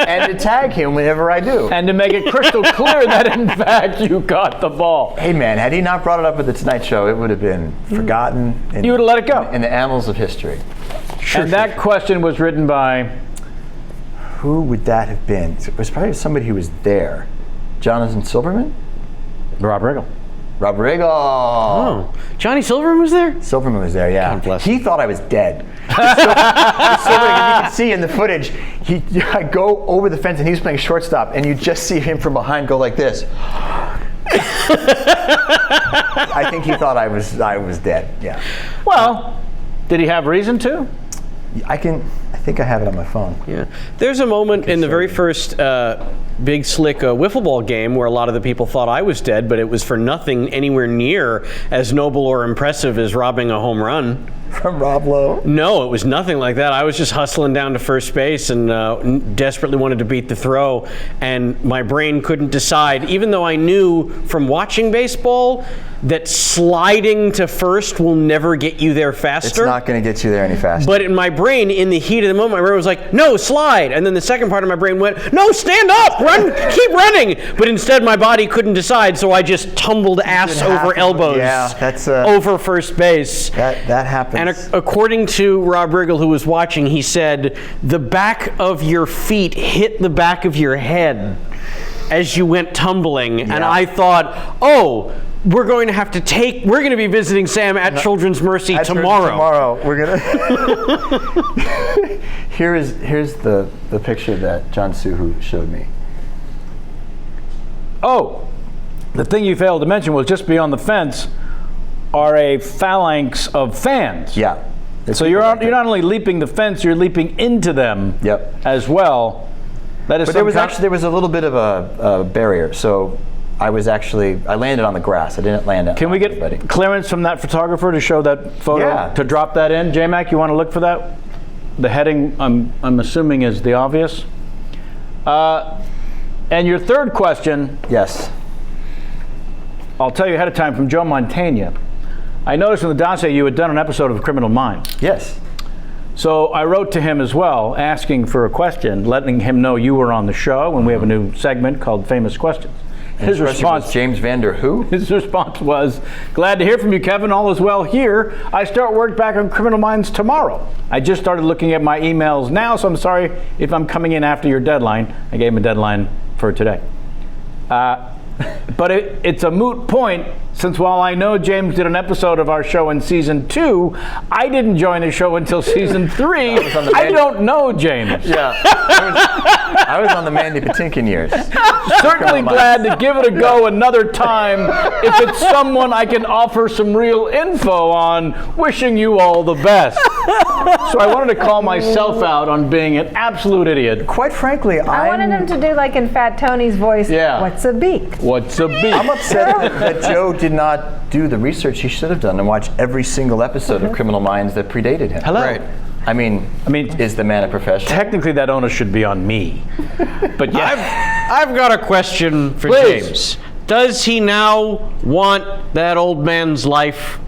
and to tag him whenever I do. And to make it crystal clear that in fact you caught the ball. Hey man, had he not brought it up at the Tonight Show, it would have been forgotten. You would have let it go. In the annals of history. That question was written by? Who would that have been? It was probably somebody who was there. Jonathan Silverman? Rob Riggle. Rob Riggle. Oh, Johnny Silverman was there? Silverman was there, yeah. God bless he him. thought I was dead. Silverman, you can see in the footage, I go over the fence and he was playing shortstop, and you just see him from behind go like this. I think he thought I was dead. Yeah. Well, did he have reason to? I think I have it on my phone. Yeah. There's a moment in the very first Big Slick wiffle ball game where a lot of the people thought I was dead, but it was for nothing anywhere near as noble or impressive as robbing a home run. From Rob Lowe? No, it was nothing like that. I was just hustling down to first base and desperately wanted to beat the throw, and my brain couldn't decide, even though I knew from watching baseball that sliding to first will never get you there faster. It's not going to get you there any faster. But in my brain, in the heat of the moment, my brain was like, no, slide. And then the second part of my brain went, no, stand up, run, keep running. But instead, my body couldn't decide, so I just tumbled ass over elbows over first base. That happens. And according to Rob Riggle, who was watching, he said, the back of your feet hit the back of your head as you went tumbling. Yeah. And I thought, we're going to be visiting Sam at Children's Mercy tomorrow. We're going to. Here's the picture that John Suhu showed me. Oh, the thing you failed to mention was just beyond the fence are a phalanx of fans. Yeah. So you're not only leaping the fence, you're leaping into them. Yep. As well. That is. But there was a little bit of a barrier. So I landed on the grass. I didn't land on. Can we get anybody. Clearance from that photographer to show that photo? Yeah. To drop that in, J-Mac, you want to look for that? The heading, I'm assuming, is the obvious. And your third question. Yes. I'll tell you ahead of time from Joe Montaigne. I noticed in the dossier you had done an episode of Criminal Minds. Yes. So I wrote to him as well, asking for a question, letting him know you were on the show, and we have a new segment called Famous Questions. His response was James Van Der who? His response was, glad to hear from you, Kevin. All is well here. I start work back on Criminal Minds tomorrow. I just started looking at my emails now, so I'm sorry if I'm coming in after your deadline. I gave him a deadline for today. But it's a moot point, since while I know James did an episode of our show in season 2, I didn't join the show until season 3. I don't know James. Yeah, I was on the Mandy Patinkin years. Certainly glad to give it a go another time if it's someone I can offer some real info on. Wishing you all the best. So I wanted to call myself out on being an absolute idiot. Quite frankly, I wanted him to do like in Fat Tony's voice, what's a beak? What's a beak? I'm upset that Joe did not do the research he should have done and watch every single episode of Criminal Minds that predated him. Hello. Right. I mean, is the man a professional? Technically, that onus should be on me. But yeah. I've got a question for James. Does he now want that old man's life?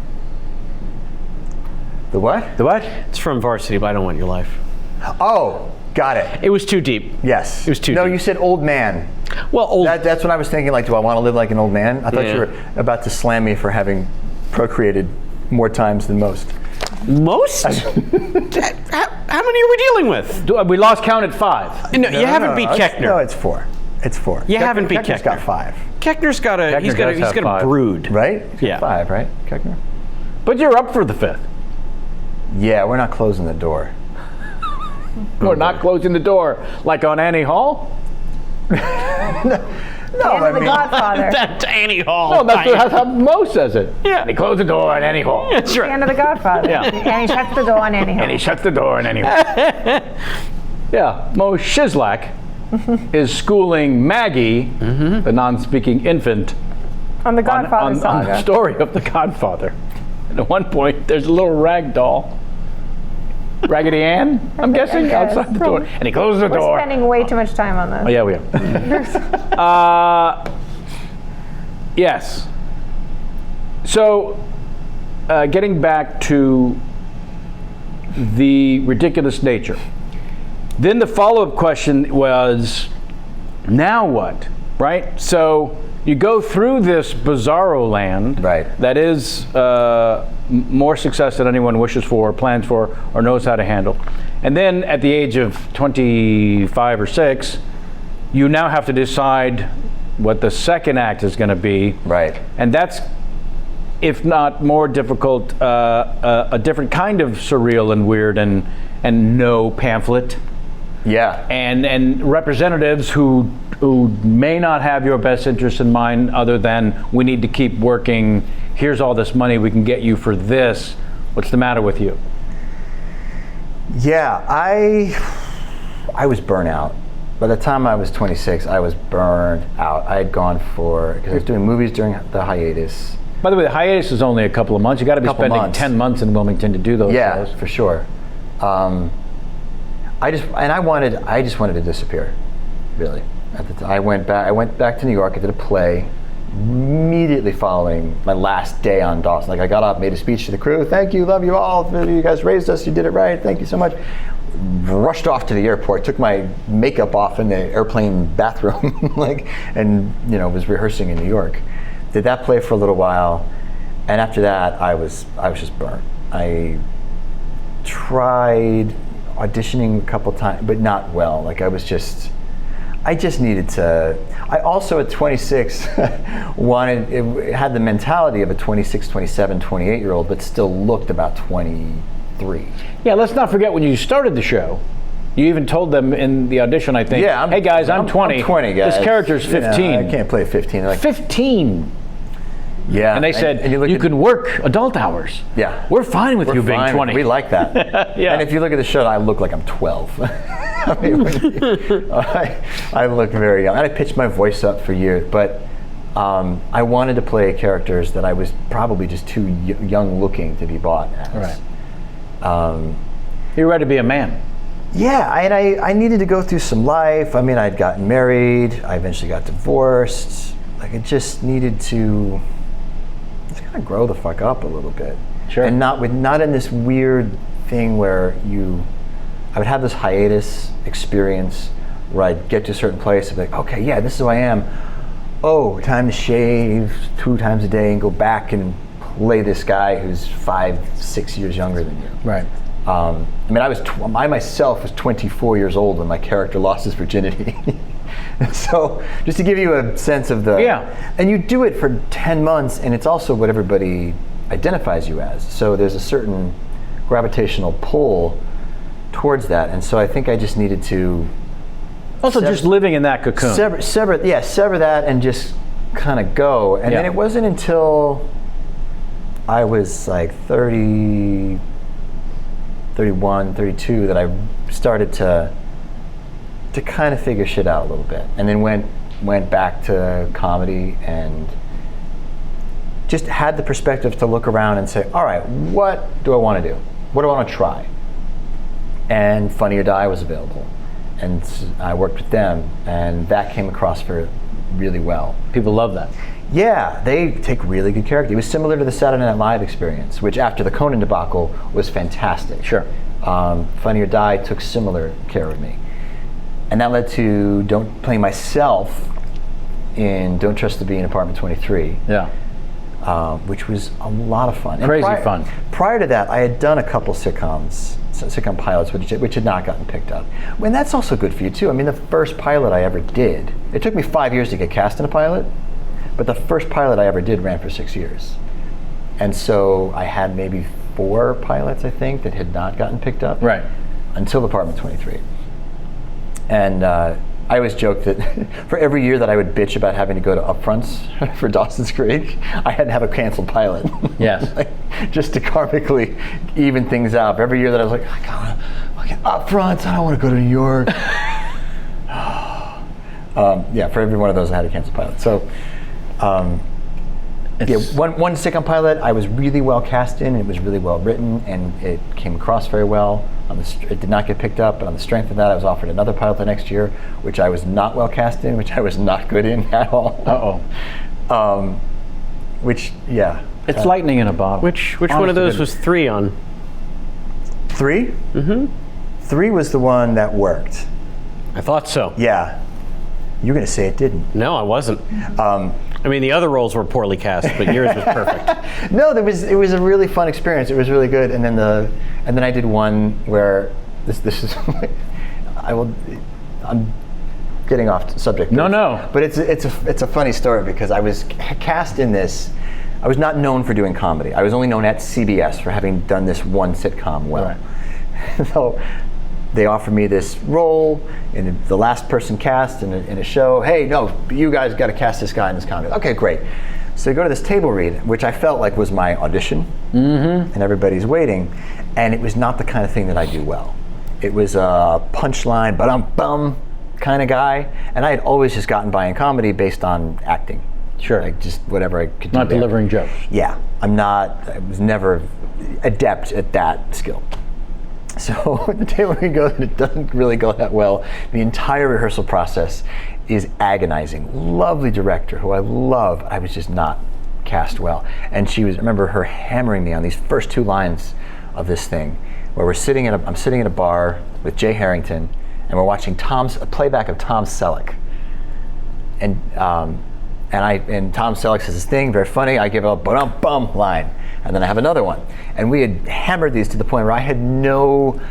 The what? The what? It's from Varsity, but I don't want your life. Oh, Got it. It was too deep. Yes. It was too No, deep. you said old man. Well, old. That's what I was thinking, like, do I want to live like an old man? I thought you were about to slam me for having procreated more times than most. Most? How many are we dealing with? We lost count at 5. No, you haven't beat Keckner. No, it's 4. It's 4. You haven't beat Keckner's Keckner. got 5. Keckner's got a. He's got have a 5. brood. Right? He's got Yeah. 5, right? Keckner? But you're up for the 5th. Yeah, we're not closing the door. We're not closing the door like on Annie Hall. No, And The Godfather. That's Annie Hall. No, that's how Mo says it. Yeah. And he closed the door on Annie Hall. That's The right. end of The Godfather. Yeah. And he shuts the door on Annie Hall. And he shuts the door on Annie Hall. Yeah, Mo Shizlak is schooling Maggie, the non-speaking infant, On The Godfather on the saga. story of the Godfather. And at one point, there's a little rag doll, Raggedy Ann, I'm guessing, guess. outside the door. And he closes the We're door. spending way too much time on this. Oh, yeah, we are. Yes. So, getting back to the ridiculous nature. Then the follow-up question was, now what? Right? So you go through this bizarro land that is more success than anyone wishes for, plans for, or knows how to handle. And then at the age of 25 or 6, you now have to decide what the second act is going to be. Right. And that's, if not more difficult, a different kind of surreal and weird and no pamphlet. Yeah. And representatives who may not have your best interest in mind other than we need to keep working, here's all this money we can get you for this, what's the matter with you? Yeah, I was burnt out. By the time I was 26, I was burned out. I had gone because I was doing movies during the hiatus. By the way, the hiatus is only a couple of months. You got to be spending months. 10 months in Wilmington to do those shows. Yeah, for sure. I just wanted to disappear, really. I went back to New York. I did a play immediately following my last day on Dawson. Like, I got up, made a speech to the crew. Thank you, love you all. You guys raised us. You did it right. Thank you so much. Rushed off to the airport. Took my makeup off in the airplane bathroom, and was rehearsing in New York. Did that play for a little while, and after that, I was just burnt. I tried auditioning a couple times, but not well. I just needed to. I also at 26 had the mentality of a 26, 27, 28-year-old, but still looked about 23. Yeah, let's not forget when you started the show, you even told them in the audition, I think, Yeah, hey guys, I'm 20. I'm 20, guys. This character's 15. I can't play 15. They're like, 15. yeah. And they said, and you can work adult hours. Yeah. We're fine with you being fine. 20. We like that. Yeah. And if you look at the show, I look like I'm 12. I look very young. And I pitched my voice up for years, but I wanted to play characters that I was probably just too young looking to be bought as. Right. You're ready to be a man. Yeah, I needed to go through some life. I mean, I'd gotten married. I eventually got divorced. I just needed to just kind of grow the fuck up a little bit. Sure. And not in this weird thing where I would have this hiatus experience where I'd get to a certain place and be like, okay, yeah, this is who I am. Oh, time to shave 2 times a day and go back and play this guy who's 5-6 years younger than you. Right. I mean, I myself was 24 years old when my character lost his virginity. So, just to give you a sense of and you do it for 10 months, and it's also what everybody identifies you as. So there's a certain gravitational pull towards that, and so I think I just needed to Also, just living in that cocoon. sever that and just kind of go. And then it wasn't until I was like 30, 31, 32 that I started to kind of figure shit out a little bit, and then went back to comedy and just had the perspective to look around and say, all right, what do I want to do? What do I want to try? And Funny or Die was available, and I worked with them, and that came across really well. People love that. Yeah, they take really good care of it. It was similar to the Saturday Night Live experience, which after the Conan debacle was fantastic. Sure. Funny or Die took similar care of me. And that led to playing myself in Don't Trust the Bee in Apartment 23. Yeah. Which was a lot of fun. Crazy fun. Prior to that, I had done a couple sitcom pilots, which had not gotten picked up. And that's also good for you, too. I mean, the first pilot I ever did, it took me 5 years to get cast in a pilot, but the first pilot I ever did ran for 6 years. And so I had maybe 4 pilots, I think, that had not gotten picked up. Right. Until Apartment 23. And I always joke that for every year that I would bitch about having to go to upfronts for Dawson's Creek, I had to have a canceled pilot. Yes. Like, just to karmically even things out. Every year that I was like, I gotta fucking upfronts, I don't want to go to New York. Yeah, for every one of those I had a canceled pilot. So, one sitcom pilot I was really well cast in, and it was really well written, and it came across very well. It did not get picked up, but on the strength of that, I was offered another pilot the next year, which I was not well cast in, which I was not good in at all. It's lightning in a bottle. Which one of those was 3 on? 3? Mm-hmm. 3 was the one that worked. I thought so. Yeah. You were going to say it didn't. No, I wasn't. I mean, the other roles were poorly cast, but yours was perfect. No, it was a really fun experience. It was really good. And then I did one where this is I'm getting off subject. No. But it's a funny story because I was cast in this. I was not known for doing comedy. I was only known at CBS for having done this one sitcom well. Right. So they offered me this role in the last person cast in a show. Hey, no, you guys got to cast this guy in this comedy. Okay, great. So you go to this table read, which I felt like was my audition, and everybody's waiting, and it was not the kind of thing that I do well. It was a punchline, bum kind of guy, and I had always just gotten by in comedy based on acting. Sure. Like just whatever I could do. Not delivering jokes. Yeah, I was never adept at that skill. So the table read goes, and it doesn't really go that well. The entire rehearsal process is agonizing. Lovely director who I love. I was just not cast well. And I remember her hammering me on these first 2 lines of this thing, where I'm sitting in a bar with Jay Harrington, and we're watching a playback of Tom Selleck. And Tom Selleck says this thing, very funny. I give a bum line. And then I have another one. And we had hammered these to the point where I had no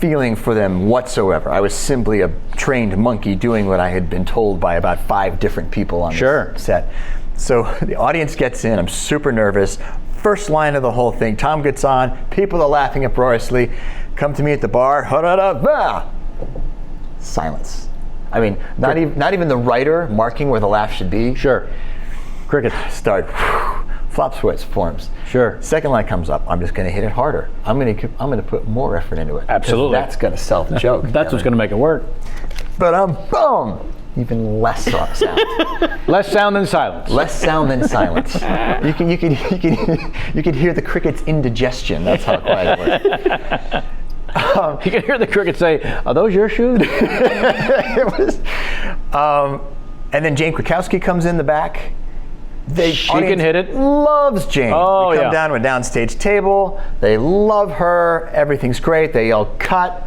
feeling for them whatsoever. I was simply a trained monkey doing what I had been told by about 5 different people on this set. So the audience gets in, I'm super nervous. First line of the whole thing, Tom gets on, people are laughing uproariously, come to me at the bar, silence. I mean, not even the writer marking where the laugh should be. Sure. Cricket. Start. Flop switch forms. Sure. Second line comes up. I'm just going to hit it harder. I'm going to put more effort into it. Absolutely. That's going to sell the joke. That's what's going to make it work. But boom. Even less sound. Less sound than silence. Less sound than silence. You can hear the cricket's indigestion. That's how quiet it was. You can hear the cricket say, "Are those your shoes?" It was. And then Jane Krakowski comes in the back. She can hit it. Loves Jane. Oh, we come down to a downstage table. They love her. Everything's great. They all cut.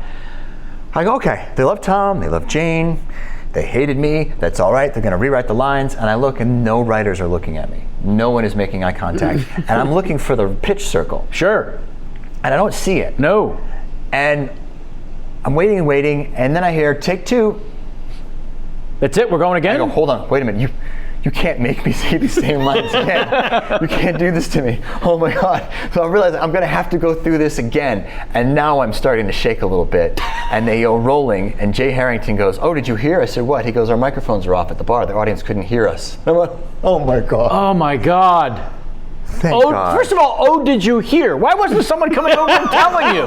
I go, okay. They love Tom. They love Jane. They hated me. That's all right. They're going to rewrite the lines. And I look, and no writers are looking at me. No one is making eye contact. And I'm looking for the pitch circle. Sure. And I don't see it. No. And I'm waiting, and then I hear take 2. That's it. We're going again. I go, hold on. Wait a minute. You can't make me say these same lines again. You can't do this to me. Oh my God. So I realized I'm going to have to go through this again. And now I'm starting to shake a little bit. And they go rolling. And Jay Harrington goes, oh, did you hear? I said, what? He goes, our microphones are off at the bar. The audience couldn't hear us. I went, oh my God. Oh my God. Thank God. First of all, did you hear? Why wasn't someone coming over and telling you?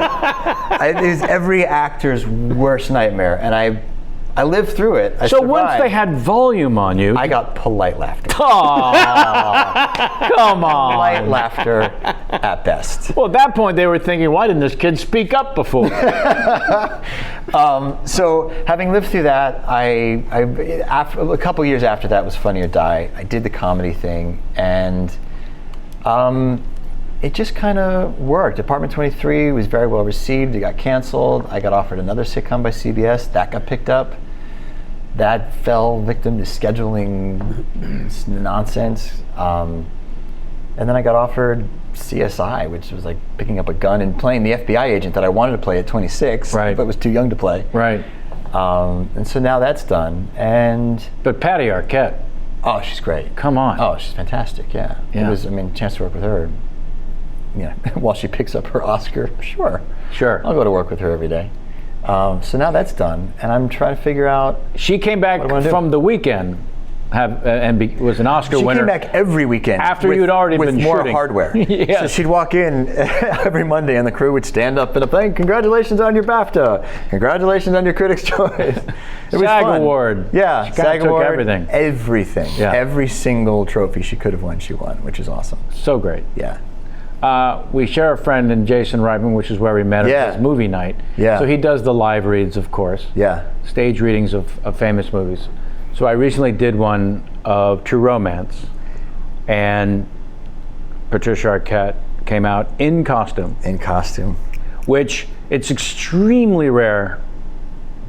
It is every actor's worst nightmare. And I lived through it. I so survived. Once they had volume on you, I got polite laughter. Aww, come on. Polite laughter at best. Well, at that point, they were thinking, why didn't this kid speak up before? So having lived through that, after a couple years after that was Funny or Die, I did the comedy thing, and it just kind of worked. Apartment 23 was very well received. It got canceled. I got offered another sitcom by CBS. That got picked up. That fell victim to scheduling nonsense. And then I got offered CSI, which was like picking up a gun and playing the FBI agent that I wanted to play at 26, right. but was too young to play. Right. And so now that's done. But Patty Arquette. Oh, she's great. Come on. Oh, she's fantastic. Yeah. It was, chance to work with her. Yeah. While she picks up her Oscar, sure. I'll go to work with her every day. So now that's done, and I'm trying to figure out. She came back from The Weekend, was an Oscar winner. She came back every weekend after you'd already been with more shooting. hardware. Yes. So she'd walk in every Monday, and the crew would stand up and saying, "Congratulations on your BAFTA! Congratulations on your Critics' Choice!" It was SAG fun. Award. Yeah, she SAG took Award. Everything. Yeah. Every single trophy she could have won, she won, which is awesome. So great. Yeah. We share a friend in Jason Reitman, which is where we met at his movie night. Yeah. So he does the live reads, of course. Yeah. Stage readings of famous movies. So I recently did one of True Romance, and Patricia Arquette came out in costume. In costume. Which it's extremely rare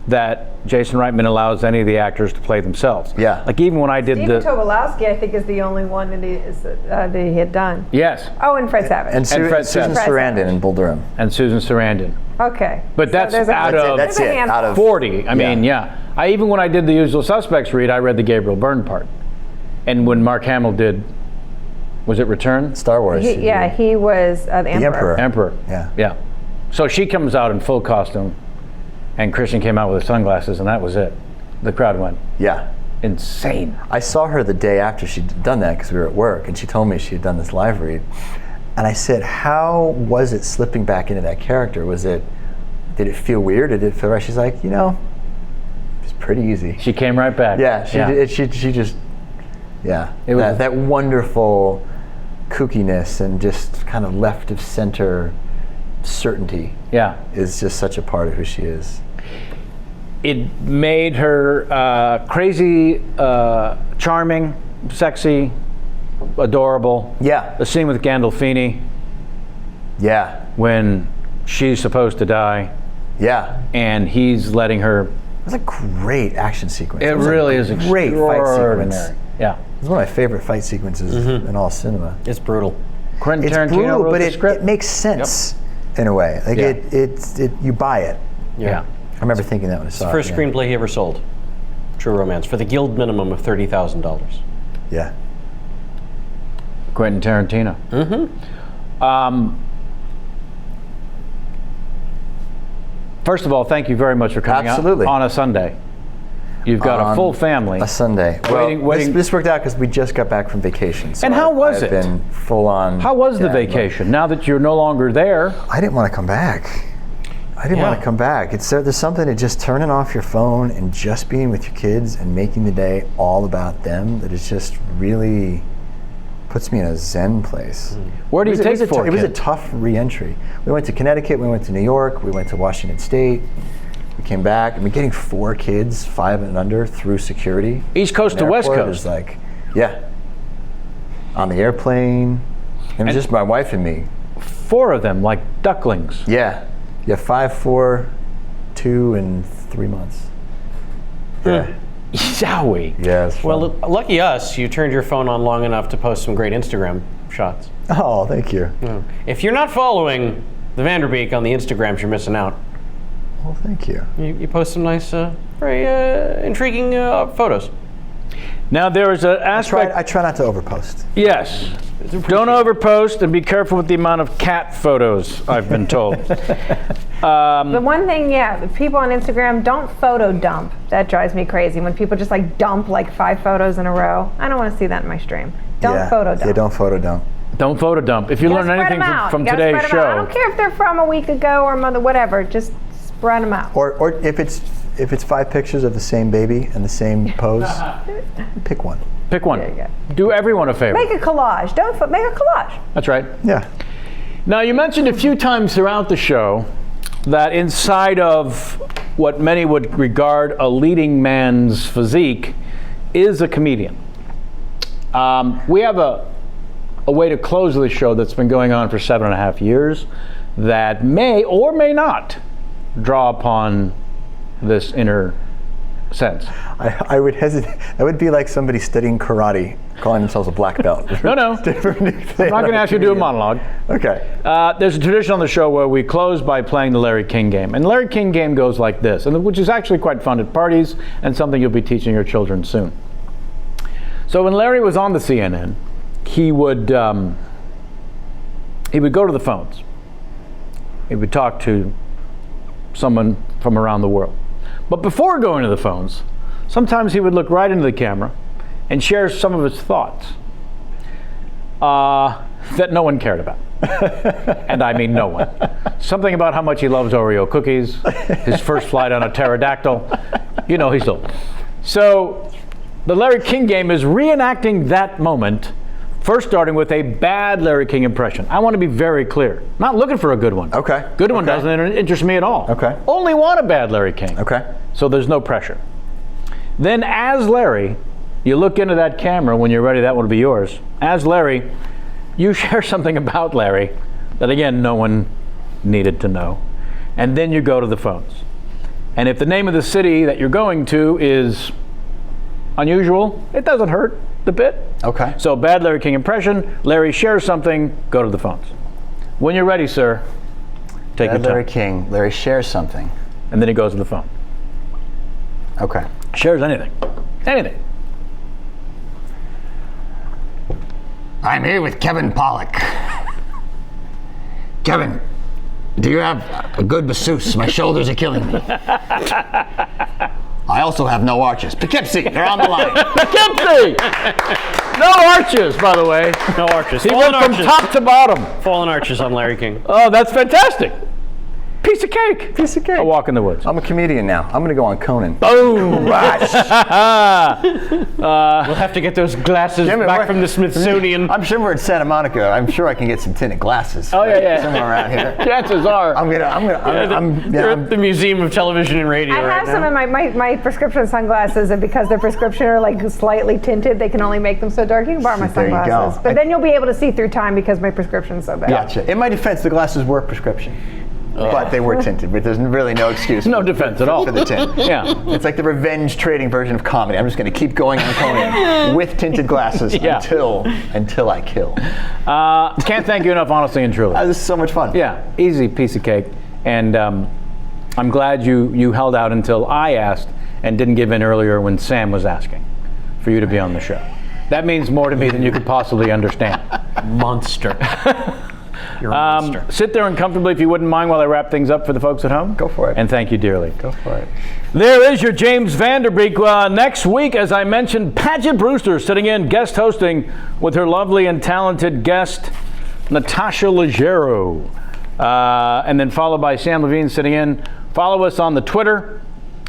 that Jason Reitman allows any of the actors to play themselves. Yeah. Like even when I did Stephen Tobolowsky, I think, is the only one that he had done. Yes. Oh, and Fred Savage. And Fred Susan Savage. Sarandon in Bull Durham. And Susan Sarandon. Okay. But that's there's a- out there's a- of there's a handful. out of 40. I mean, yeah. Even when I did the Usual Suspects read, I read the Gabriel Byrne part. And when Mark Hamill did, was it Return? Star Wars. he was the Emperor. Emperor. Yeah. Yeah. So she comes out in full costume, and Christian came out with his sunglasses, and that was it. The crowd went Yeah. insane. I saw her the day after she'd done that because we were at work, and she told me she had done this live read. And I said, how was it slipping back into that character? Did it feel weird? Did it feel right? She's like, it's pretty easy. She came right back. Yeah, she just, It was that wonderful kookiness and just kind of left of center certainty is just such a part of who she is. It made her crazy, charming, sexy, adorable. Yeah. The scene with Gandolfini Yeah. when she's supposed to die Yeah. and he's letting her. It was a great action sequence. It really is great fight extraordinary. sequence. Yeah. It's one of my favorite fight sequences in all cinema. It's brutal. Quentin It's Tarantino brutal, wrote but the script. it makes sense in a way. Like Yeah. you buy it. Yeah. I remember thinking that when I saw it. First screenplay he ever sold. True Romance for the guild minimum of $30,000. Yeah. Quentin Tarantino. First of all, thank you very much for coming Absolutely. out on a Sunday. You've got a full family. A Sunday. Waiting. This worked out because we just got back from vacation. So And how was I've it? been full on. How was the dad mode. vacation? Now that you're no longer there, I didn't want to come back. I didn't want to come back. There's something to just turning off your phone and just being with your kids and making the day all about them that is just really puts me in a zen place. where do you take four It was a kids? tough re-entry. We went to Connecticut, we went to New York, we went to Washington State. We came back. I mean, getting 4 kids, 5 and under, through security. East Coast to West Coast. Is like, on the airplane. It was just my wife and me. 4 of them, like ducklings. Yeah. 5, 4, 2, and 3 months. Yeah. Yowie. Yeah. It's fun. Well, lucky us, you turned your phone on long enough to post some great Instagram shots. Oh, thank you. If you're not following the Vanderbeek on the Instagrams, you're missing out. Well, thank you. You post some nice, very intriguing photos. Now there is an aspect. I try not to overpost. Yes. Don't overpost and be careful with the amount of cat photos, I've been told. The one thing, people on Instagram don't photo dump. That drives me crazy when people just like dump like 5 photos in a row. I don't want to see that in my stream. Don't photo dump. Yeah, don't photo dump. Don't photo dump. If you learn anything from today's show. I don't care if they're from a week ago or whatever. Just spread them out. Or if it's 5 pictures of the same baby and the same pose, pick one. Pick one. There you go. Do everyone a favor. Make a collage. Make a collage. That's right. Yeah. Now, you mentioned a few times throughout the show that inside of what many would regard a leading man's physique is a comedian. We have a a way to close the show that's been going on for 7.5 years that may or may not draw upon this inner sense. I would hesitate. That would be like somebody studying karate, calling themselves a black belt. No. I'm not going to ask you to do a monologue. Okay. There's a tradition on the show where we close by playing the Larry King game. And the Larry King game goes like this, which is actually quite fun at parties and something you'll be teaching your children soon. So when Larry was on the CNN, he would go to the phones. He would talk to someone from around the world. But before going to the phones, sometimes he would look right into the camera and share some of his thoughts that no one cared about. And I mean no one. Something about how much he loves Oreo cookies, his first flight on a pterodactyl. You know he's old. So the Larry King game is reenacting that moment, first starting with a bad Larry King impression. I want to be very clear. Not looking for a good one. Okay. Good one doesn't interest me at all. Okay. Only want a bad Larry King. Okay. So there's no pressure. Then as Larry, you look into that camera when you're ready, that will be yours. As Larry, you share something about Larry that, again, no one needed to know. And then you go to the phones. And if the name of the city that you're going to is unusual, it doesn't hurt the bit. Okay. So bad Larry King impression, Larry shares something, go to the phones. When you're ready, sir, take your time. Larry King, Larry shares something. And then he goes to the phone. Okay. Shares anything. Anything. I'm here with Kevin Pollak. Kevin, do you have a good masseuse? My shoulders are killing me. I also have no arches. Poughkeepsie, they're on the line. Poughkeepsie! No arches, by the way. No arches. He went from top to bottom. Fallen arches on Larry King. Oh, that's fantastic. Piece of cake. Piece of cake. A walk in the woods. I'm a comedian now. I'm going to go on Conan. Boom! We'll have to get those glasses back from the Smithsonian. I'm sure we're in Santa Monica. I'm sure I can get some tinted glasses. Oh, yeah. Somewhere around here. Chances are. They're at the Museum of Television and Radio. I have some in my prescription sunglasses, and because they're prescription are like slightly tinted, they can only make them so dark. You can borrow my There you go. sunglasses, but then you'll be able to see through time because my prescription's so bad. Gotcha. In my defense, the glasses were prescription. But they were tinted, but there's really no excuse. No defense at all. For the tint. Yeah. It's like the revenge trading version of comedy. I'm just going to keep going on Conan with tinted glasses until I kill. Can't thank you enough, honestly and truly. This is so much fun. Yeah, easy piece of cake. And I'm glad you held out until I asked and didn't give in earlier when Sam was asking for you to be on the show. That means more to me than you could possibly understand. Monster. You're a monster. Sit there uncomfortably if you wouldn't mind while I wrap things up for the folks at home. Go for it. And thank you dearly. Go for it. There is your James Van Der Beek. Next week, as I mentioned, Paget Brewster sitting in, guest hosting with her lovely and talented guest, Natasha Leggero. And then followed by Sam Levine sitting in. Follow us on the Twitter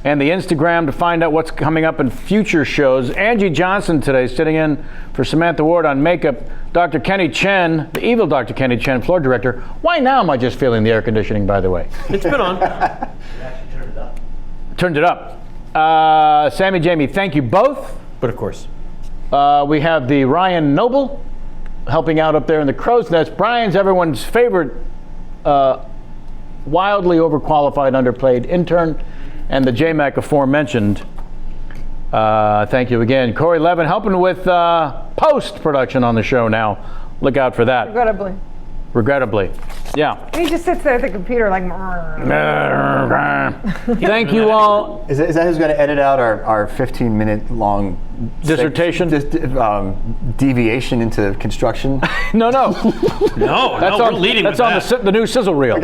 and the Instagram to find out what's coming up in future shows. Angie Johnson today sitting in for Samantha Ward on makeup. Dr. Kenny Chen, the evil Dr. Kenny Chen, floor director. Why now am I just feeling the air conditioning, by the way? It's been on. Turned it up. Sammy, Jamie, thank you both. But of course. We have the Ryan Noble helping out up there in the crow's nest. Brian's everyone's favorite wildly overqualified, underplayed intern. And the JMAC aforementioned. Thank you again. Corey Levin helping with post-production on the show now. Look out for that. Regrettably. Yeah. He just sits there at the computer like. Thank you all. Is that who's going to edit out our 15-minute long dissertation? Deviation into construction? No. We're leading with that. That's on the new sizzle reel.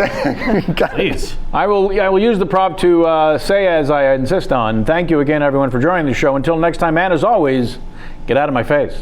Please. I will use the prop to say as I insist on. Thank you again, everyone, for joining the show. Until next time, and as always, get out of my face.